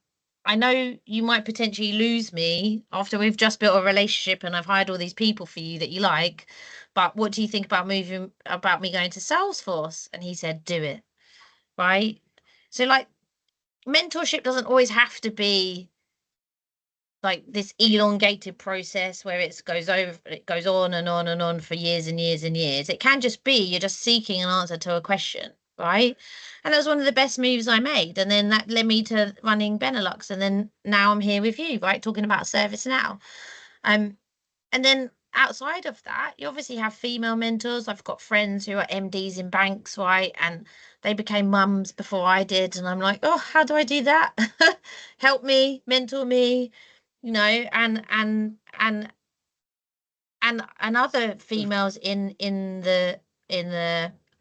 I know you might potentially lose me after we've just built a relationship and I've hired all these people for you that you like, but what do you think about me going to Salesforce?" And he said, "Do it." Right. So like mentorship doesn't always have to be like this elongated process where it goes on and on and on for years and years and years. It can just be you're just seeking an answer to a question, right? And that was one of the best moves I made. And then that led me to running Benelux. And then now I'm here with you, right? Talking about ServiceNow. Um, and then outside of that, you obviously have female mentors. I've got friends who are MDs in banks, right? And they became mums before I did. And I'm like, oh, how do I do that? Help me, mentor me, and other females in the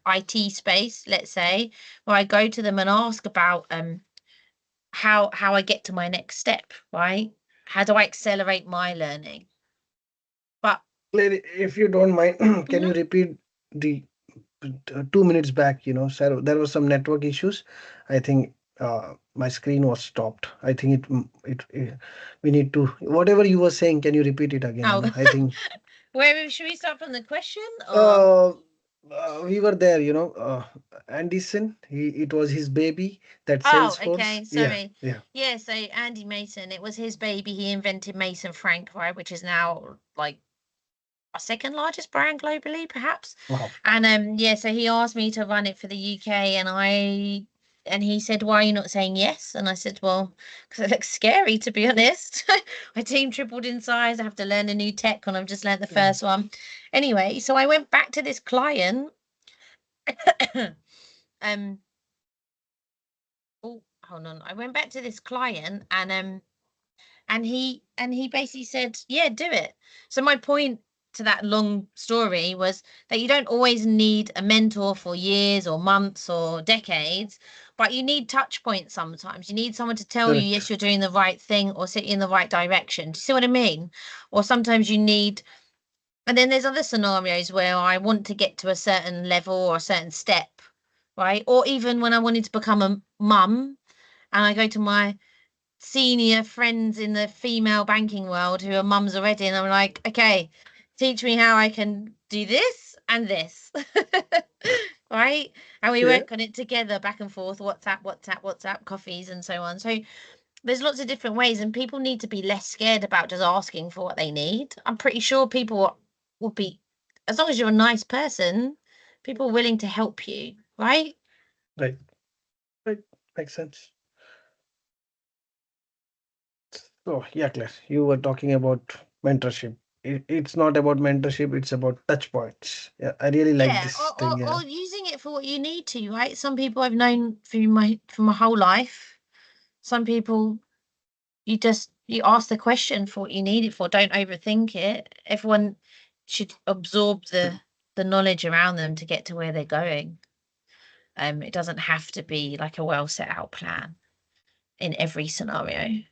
IT space, let's say, where I go to them and ask about how I get to my next step, right? How do I accelerate my learning? But Claire, if you don't mind, can you mhm. repeat the 2 minutes back? So there was some network issues. I think my screen was stopped. I think we need to, whatever you were saying, can you repeat it again? Oh, I think where should we start from the question or? uh, we were there, Anderson, it was his baby, that Oh, Salesforce. okay. Yeah, Sorry. yeah. Yeah, so Andy Mason, it was his baby. He invented Mason Frank, right, which is now like our second largest brand globally, perhaps. Wow. And yeah, so he asked me to run it for the UK, and he said, "Why are you not saying yes?" And I said, "Well, because it looks scary, to be honest. My team tripled in size. I have to learn a new tech, and I've just learned the Mm. first one." Anyway, so I went back to this client. um, oh, hold on. I went back to this client, and he basically said, "Yeah, do it." So my point to that long story was that you don't always need a mentor for years or months or decades, but you need touch points sometimes. You need someone to tell you, Correct. yes, you're doing the right thing or sit in the right direction. Do you see what I mean? Or sometimes you need, and then there's other scenarios where I want to get to a certain level or a certain step, right? Or even when I wanted to become a mum and I go to my senior friends in the female banking world who are mums already, and I'm like, okay, teach me how I can do this and this. Right? And we Yeah. work on it together, back and forth, WhatsApp, coffees, and so on. So there's lots of different ways, and people need to be less scared about just asking for what they need. I'm pretty sure people will be, as long as you're a nice person, people are willing to help you, right? Right. Right. Makes sense. So yeah, Claire, you were talking about mentorship. It's not about mentorship, it's about touch points. Yeah, I really like Yeah, this thing. Yeah. or using it for what you need to, right? Some people I've known for my whole life. Some people you ask the question for what you need it for. Don't overthink it. Everyone should absorb the knowledge around them to get to where they're going. It doesn't have to be like a well set out plan in every scenario.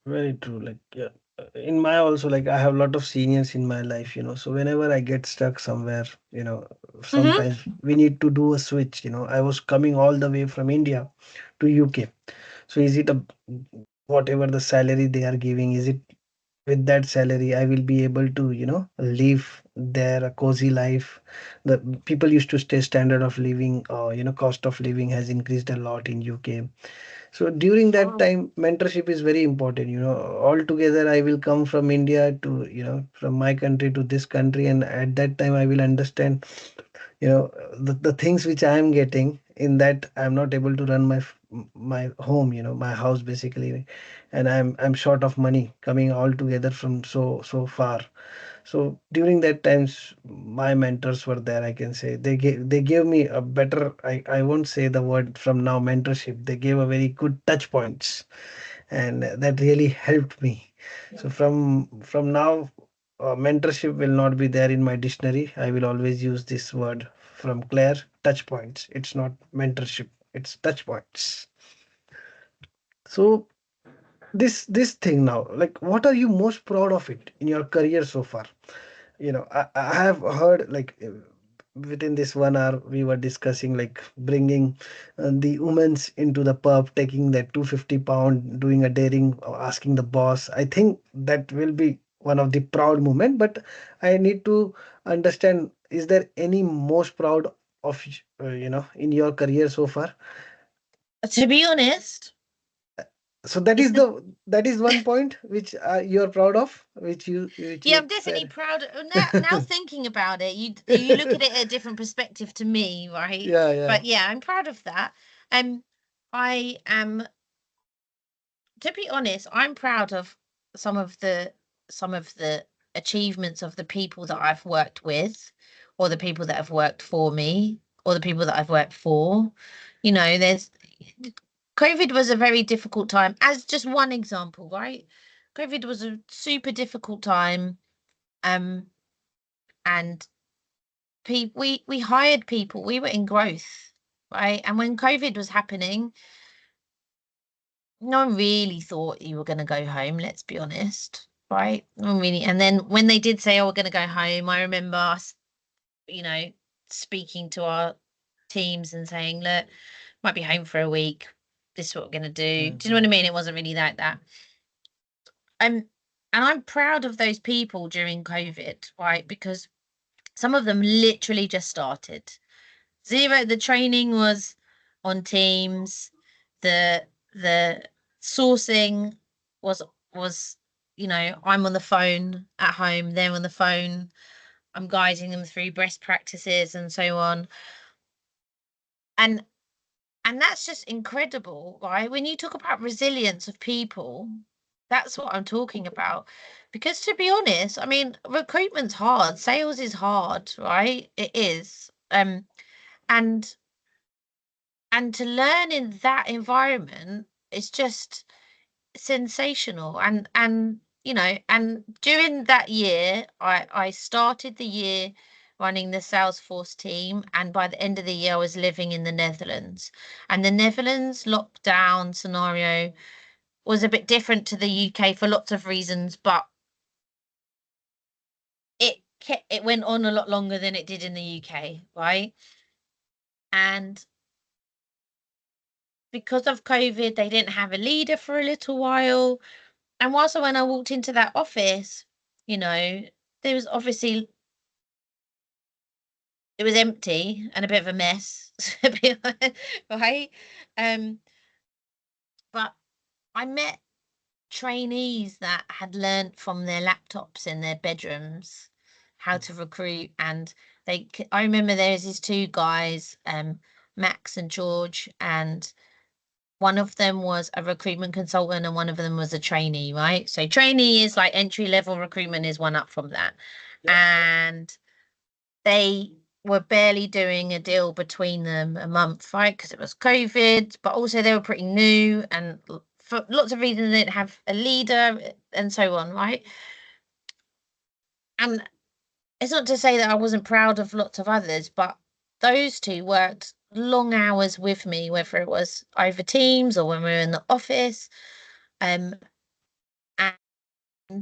Very true. Like, yeah, in my also, like, I have a lot of seniors in my life, so whenever I get stuck somewhere, Mm-hmm. sometimes we need to do a switch. I was coming all the way from India to UK. So is it whatever the salary they are giving, is it with that salary I will be able to, live there a cozy life? The people used to stay standard of living, cost of living has increased a lot in UK. So during that Oh. time, mentorship is very important. Altogether, I will come from India to, from my country to this country, and at that time, I will understand, the things which I am getting in that I'm not able to run my home, my house basically, and I'm short of money coming all together from so far. So during that times, my mentors were there. I can say they gave me a better. I won't say the word from now mentorship. They gave a very good touch points, and that really helped me. So from now, mentorship will not be there in my dictionary. I will always use this word from Claire. Touch points. It's not mentorship. It's touch points. So this thing now, like, what are you most proud of it in your career so far? I have heard, like, within this 1 hour we were discussing, like, bringing the women's into the pub, taking that 250 pound, doing a daring, asking the boss. I think that will be one of the proud moment, but I need to understand, is there any most proud of in your career so far? To be honest, So that it's is the that is one point which you are proud of, which yeah, you I'm definitely said. proud now thinking about it. You look at it at a different perspective to me, right? Yeah, yeah. But yeah, I'm proud of that. Um, I am, to be honest, I'm proud of some of the achievements of the people that I've worked with, or the people that have worked for me, or the people that I've worked for. There's COVID was a very difficult time, as just one example, right? COVID was a super difficult time. Um, and we hired people. We were in growth, right? And when COVID was happening, no one really thought you were going to go home, let's be honest, right? No one really. And then when they did say, oh, we're going to go home, I remember us, you know, speaking to our teams and saying, look, might be home for a week. This is what we're going to do. Do you know what I Mhm. mean? It wasn't really like that. Um, and I'm proud of those people during COVID, right? Because some of them literally just started. Zero, the training was on Teams. The sourcing was, I'm on the phone at home, they're on the phone. I'm guiding them through best practices and so on. And and that's just incredible, right? When you talk about resilience of people, that's what I'm talking about. Because to be honest, I mean, recruitment's hard, sales is hard, right? It is. And and to learn in that environment is just sensational. And during that year, I started the year running the Salesforce team, and by the end of the year I was living in the Netherlands. And the Netherlands lockdown scenario was a bit different to the UK for lots of reasons, but it went on a lot longer than it did in the UK, right? And because of COVID, they didn't have a leader for a little while. And whilst when I walked into that office, you know, there was obviously it was empty and a bit of a mess, to be honest, right? Um, but I met trainees that had learnt from their laptops in their bedrooms how to recruit, and I remember there was these two guys, Max and George, and one of them was a recruitment consultant and one of them was a trainee, right? So trainee is like entry level, recruitment is one up from that. Yeah. And they were barely doing a deal between them a month, right? Because it was COVID, but also they were pretty new and for lots of reasons they didn't have a leader and so on, right? And it's not to say that I wasn't proud of lots of others, but those two worked long hours with me, whether it was over Teams or when we were in the office. Um, and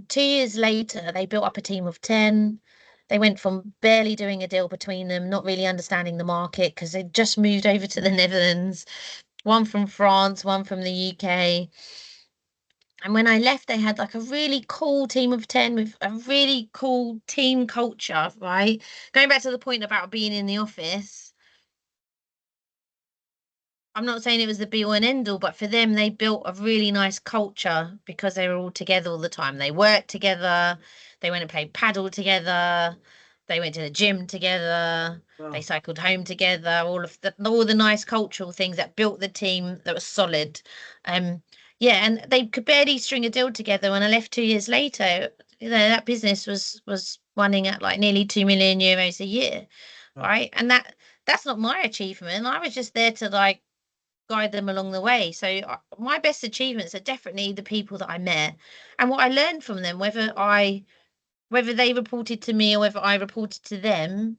2 years later, they built up a team of 10. They went from barely doing a deal between them, not really understanding the market because they'd just moved over to the Netherlands, one from France, one from the UK. And when I left, they had like a really cool team of 10 with a really cool team culture, right? Going back to the point about being in the office, I'm not saying it was the be all and end all, but for them, they built a really nice culture because they were all together all the time. They worked together, they went and played paddle together, they went to the gym together, they Wow. cycled home together, all the nice cultural things that built the team that was solid. Um, yeah, and they could barely string a deal together. When I left 2 years later, that business was running at like nearly 2 million euros a year, Wow. right? And that's not my achievement. I was just there to like guide them along the way. So my best achievements are definitely the people that I met and what I learned from them, whether they reported to me or whether I reported to them,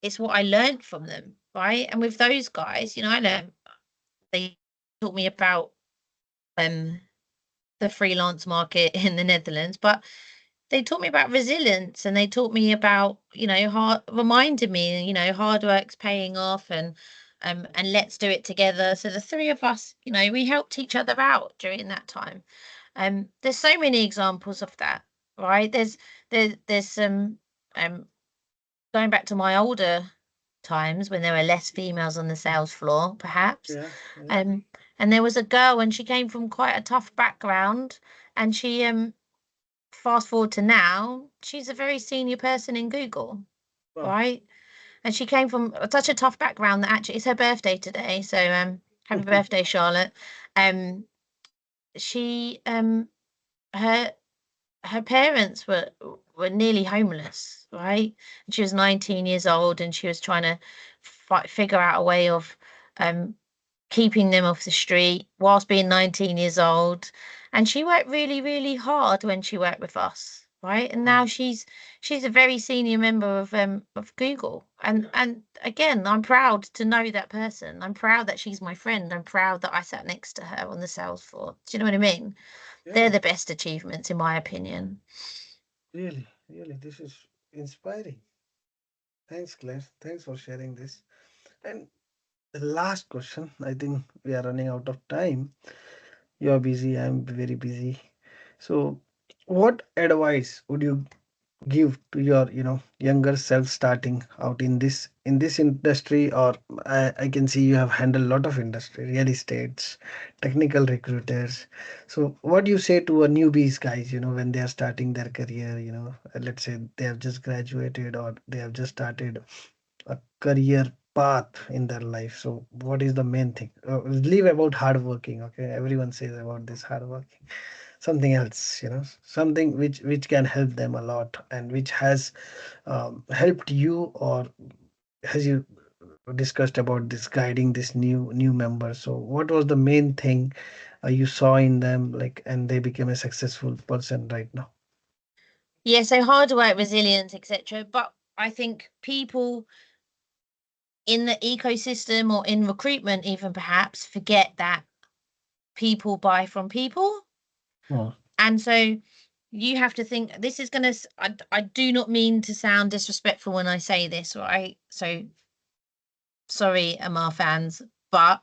it's what I learned from them, right? And with those guys, I learned they taught me about um the freelance market in the Netherlands, but they taught me about resilience and they taught me about, hard reminded me, hard work's paying off and let's do it together. So the three of us, we helped each other out during that time. There's so many examples of that, right? There's some um going back to my older times when there were less females on the sales floor, perhaps. Yeah. Yeah. Um, and there was a girl and she came from quite a tough background and she fast forward to now, she's a very senior person in Google, Wow. right? And she came from such a tough background that actually it's her birthday today. So happy birthday, Charlotte. Um she her her parents were nearly homeless, right? And she was 19 years old and she was trying to figure out a way of um keeping them off the street whilst being 19 years old. And she worked really, really hard when she worked with us, right? And now Wow. she's a very senior member of Google. And again, I'm proud to know that person. I'm proud that she's my friend. I'm proud that I sat next to her on the sales floor. Do you know what I mean? They're Yeah. the best achievements in my opinion. Really. Really. This is inspiring. Thanks, Claire. Thanks for sharing this. And the last question, I think we are running out of time. You're busy, I'm very busy. So, what advice would you give to your, younger self starting out in this industry? Or I can see you have handled a lot of industry, real estates, technical recruiters. So, what do you say to a newbies guys, when they are starting their career, let's say they have just graduated or they have just started a career path in their life. So what is the main thing? Leave about hard working. Okay, everyone says about this hard working. Something else, something which can help them a lot and which has helped you, or has you discussed about this guiding this new member. So what was the main thing you saw in them, like, and they became a successful person right now? Yeah, so hard work, resilience, etc. But I think people in the ecosystem or in recruitment even perhaps forget that people buy from people. Oh, And so you have to think this is going to, I do not mean to sound disrespectful when I say this, right? So sorry, Amar fans, but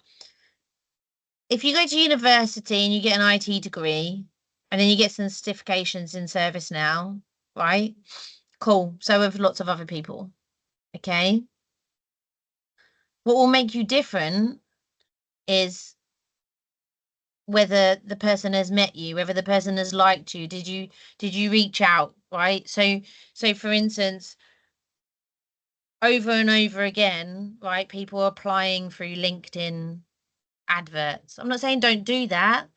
if you go to university and you get an IT degree and then you get some certifications in ServiceNow, right? Cool. So have lots of other people. Okay. What will make you different is whether the person has met you, whether the person has liked you. Did you reach out, right? So for instance, over and over again, right, people are applying through LinkedIn adverts. I'm not saying don't do that,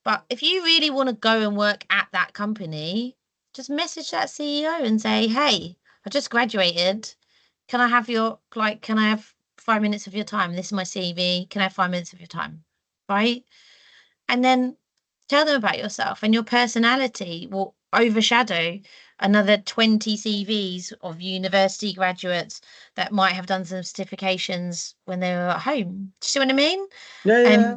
but if you really want to go and work at that company, just message that CEO and say, "Hey, I just graduated. Can I have can I have 5 minutes of your time? This is my CV. Can I have 5 minutes of your time?" Right? And then tell them about yourself, and your personality will overshadow another 20 CVs of university graduates that might have done some certifications when they were at home. Do you see what I mean? Yeah, yeah,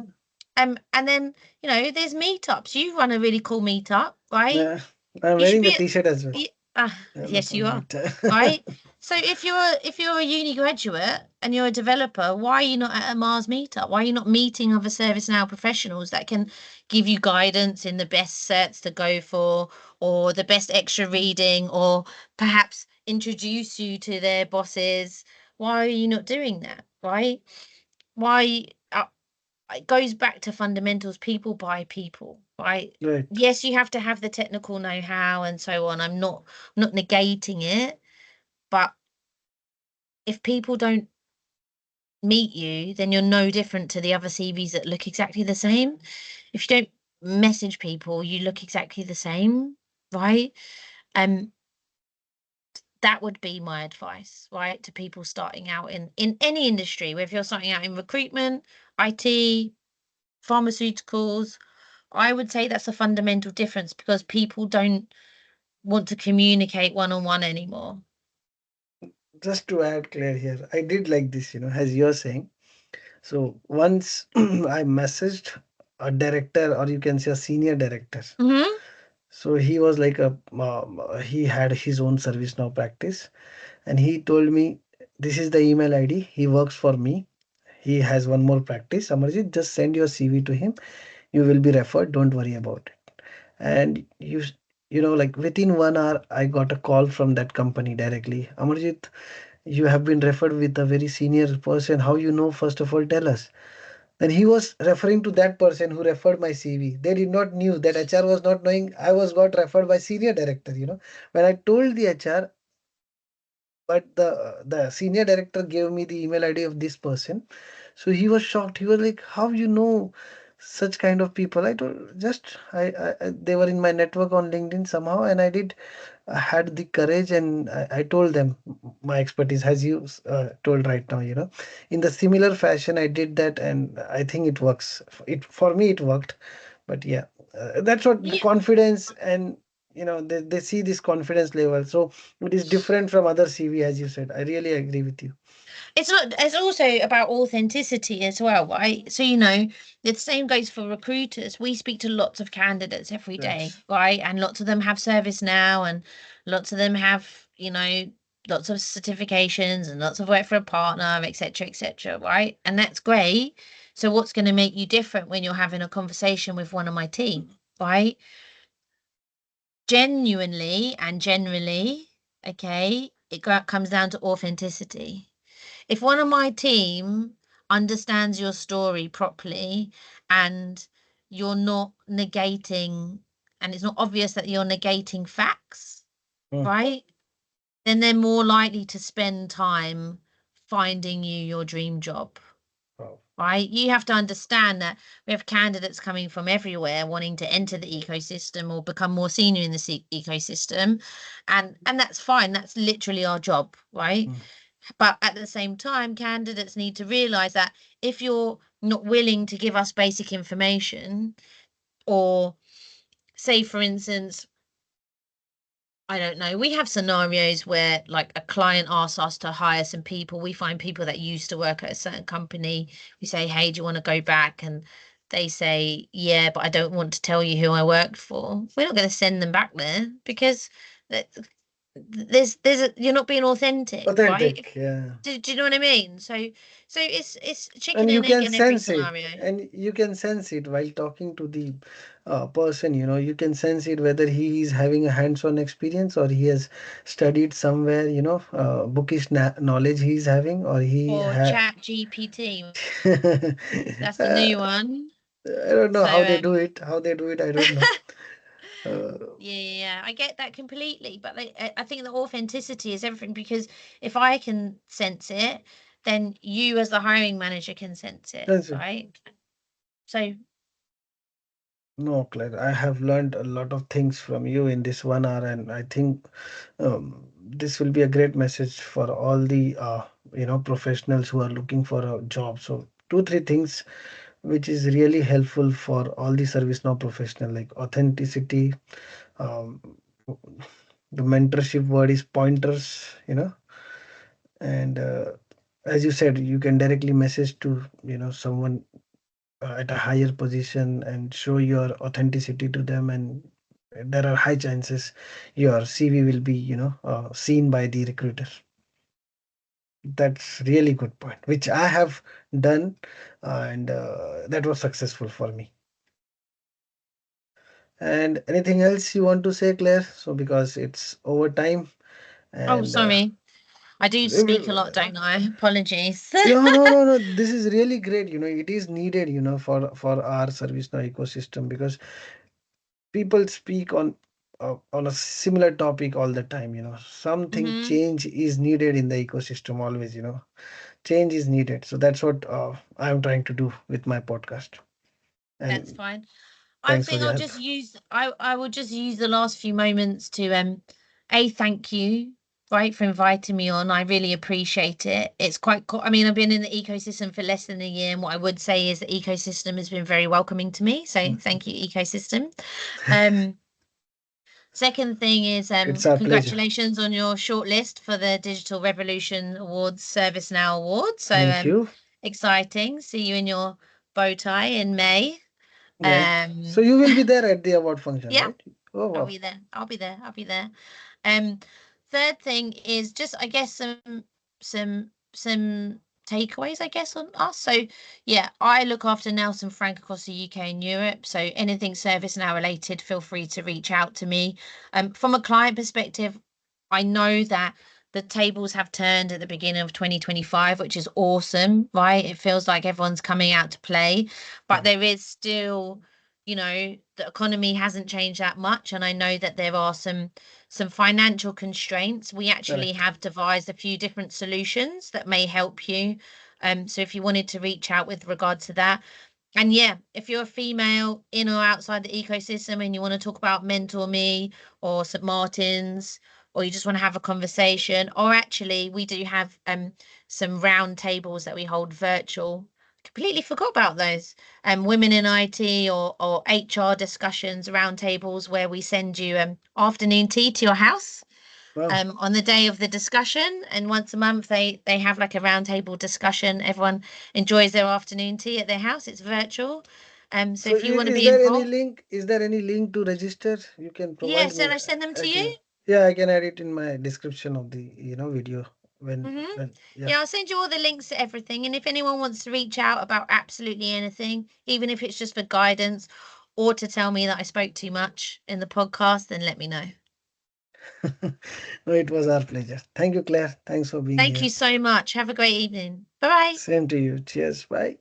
Um, and then, there's meetups. You run a really cool meetup, right? yeah. I'm You should wearing the be, t-shirt as well. Yeah, no yes, you problem are, with that. right? So if you're a uni graduate and you're a developer, why are you not at a Mars meetup? Why are you not meeting other ServiceNow professionals that can give you guidance in the best sets to go for, or the best extra reading, or perhaps introduce you to their bosses? Why are you not doing that, right? Why? It goes back to fundamentals. People buy people, right? Right. Yes, you have to have the technical know-how and so on. I'm not negating it, but if people don't meet you, then you're no different to the other CVs that look exactly the same. If you don't message people, you look exactly the same, right? Um, that would be my advice, right, to people starting out in any industry, whether you're starting out in recruitment, IT, pharmaceuticals. I would say that's a fundamental difference because people don't want to communicate one on one anymore. Just to add, Claire, here, I did like this, as you're saying. So once I messaged a director, or you can say a senior director. Hmm. So he was like he had his own service now practice, and he told me, this is the email ID. He works for me. He has one more practice. Amarjit, just send your CV to him. You will be referred. Don't worry about it. And like within 1 hour, I got a call from that company directly. Amarjit, you have been referred with a very senior person. How you know? First of all, tell us. Then he was referring to that person who referred my CV. They did not knew that HR was not knowing I was got referred by senior director. When I told the HR, but the senior director gave me the email ID of this person. So he was shocked. He was like, "How you know such kind of people?" I told just they were in my network on LinkedIn somehow, and I had the courage, and I told them my expertise, as you told right now. In the similar fashion, I did that, and I think it works. It for me, it worked. But yeah, that's what the Yeah. confidence, and they see this confidence level. So it is different from other CV, as you said. I really agree with you. It's also about authenticity as well, right? So, the same goes for recruiters. We speak to lots of candidates every day, Right. right? And lots of them have service now, and lots of them have, lots of certifications and lots of work for a partner, etc., etc., right? And that's great. So what's going to make you different when you're having a conversation with one of my team, right? Genuinely and generally, okay, comes down to authenticity. If one of my team understands your story properly, and you're not negating, and it's not obvious that you're negating facts, Mm. right? Then they're more likely to spend time finding you your dream job, Wow. right? You have to understand that we have candidates coming from everywhere wanting to enter the ecosystem or become more senior in the ecosystem, and that's fine. That's literally our job, right? Mm. But at the same time, candidates need to realize that if you're not willing to give us basic information, or say, for instance, I don't know, we have scenarios where like a client asks us to hire some people. We find people that used to work at a certain company. We say, "Hey, do you want to go back?" And they say, "Yeah, but I don't want to tell you who I worked for." We're not going to send them back there because you're not being authentic, right? Authentic, yeah. Do you know what I mean? So it's chicken And you and egg can in every sense it, scenario. and you can sense it while talking to the person, you can sense it whether he is having a hands-on experience, or he has studied somewhere, bookish knowledge he is having, or he Or Chat GPT, that's the uh, new one. I don't know So how they do it, I don't know. yeah, I get that completely. But I think the authenticity is everything, because if I can sense it, then you as the hiring manager can sense it, That's it. right? So No, Claire, I have learned a lot of things from you in this 1 hour, and I think this will be a great message for all the professionals who are looking for a job. So two, three things which is really helpful for all the ServiceNow professional, like authenticity. Um, the mentorship word is pointers, and as you said, you can directly message to someone at a higher position and show your authenticity to them, and there are high chances your CV will be seen by the recruiter. That's really good point, which I have done, and that was successful for me. And anything else you want to say, Claire? So because it's overtime, oh, and sorry, I do speak a lot, don't I? Apologies. yeah, no, this is really great. It is needed, for our service now ecosystem, because people speak on a similar topic all the time. Something Hmm. change is needed in the ecosystem always. Change is needed, so that's what I'm trying to do with my podcast. That's And fine. I thanks for think your I'll help. just use I will just use the last few moments to a thank you, right, for inviting me on. I really appreciate it. It's quite cool. I mean, I've been in the ecosystem for less than a year, and what I would say is the ecosystem has been very welcoming to me. So thank you, ecosystem. Um, Second thing is It's our pleasure. congratulations on your shortlist for the Digital Revolution Awards ServiceNow Award. So Thank you. exciting. See you in your bow tie in May. Right, so Um, you will be there at the award function, yeah, right? Oh, I'll wow. be there. I'll be there. I'll be there. Um, Third thing is just, I guess, some takeaways, I guess, on us. So yeah, I look after Nelson Frank across the UK and Europe. So anything ServiceNow related, feel free to reach out to me. From a client perspective, I know that the tables have turned at the beginning of 2025, which is awesome, right? It feels like everyone's coming out to play, but Hmm. there is still, the economy hasn't changed that much, and I know that there are some financial constraints. We actually Correct. have devised a few different solutions that may help you. So if you wanted to reach out with regard to that, and yeah, if you're a female in or outside the ecosystem and you want to talk about Mentor Me or St. Martin's, or you just want to have a conversation, or actually we do have some round tables that we hold virtual. Completely forgot about those. Women in IT or HR discussions, round tables where we send you afternoon tea to your house Wow. on the day of the discussion, and once a month they have like a roundtable discussion. Everyone enjoys their afternoon tea at their house. It's virtual. So So if you want to is be there any involved, link? Is there any link to register? You can yeah, provide so me. I send them I to can. you. Yeah, I can add it in my description of the video Hmm. when yeah. Yeah, I'll send you all the links to everything. And if anyone wants to reach out about absolutely anything, even if it's just for guidance or to tell me that I spoke too much in the podcast, then let me know. No, it was our pleasure. Thank you, Claire. Thanks for being Thank here. you so much. Have a great evening. Bye bye. Same to you. Cheers. Bye.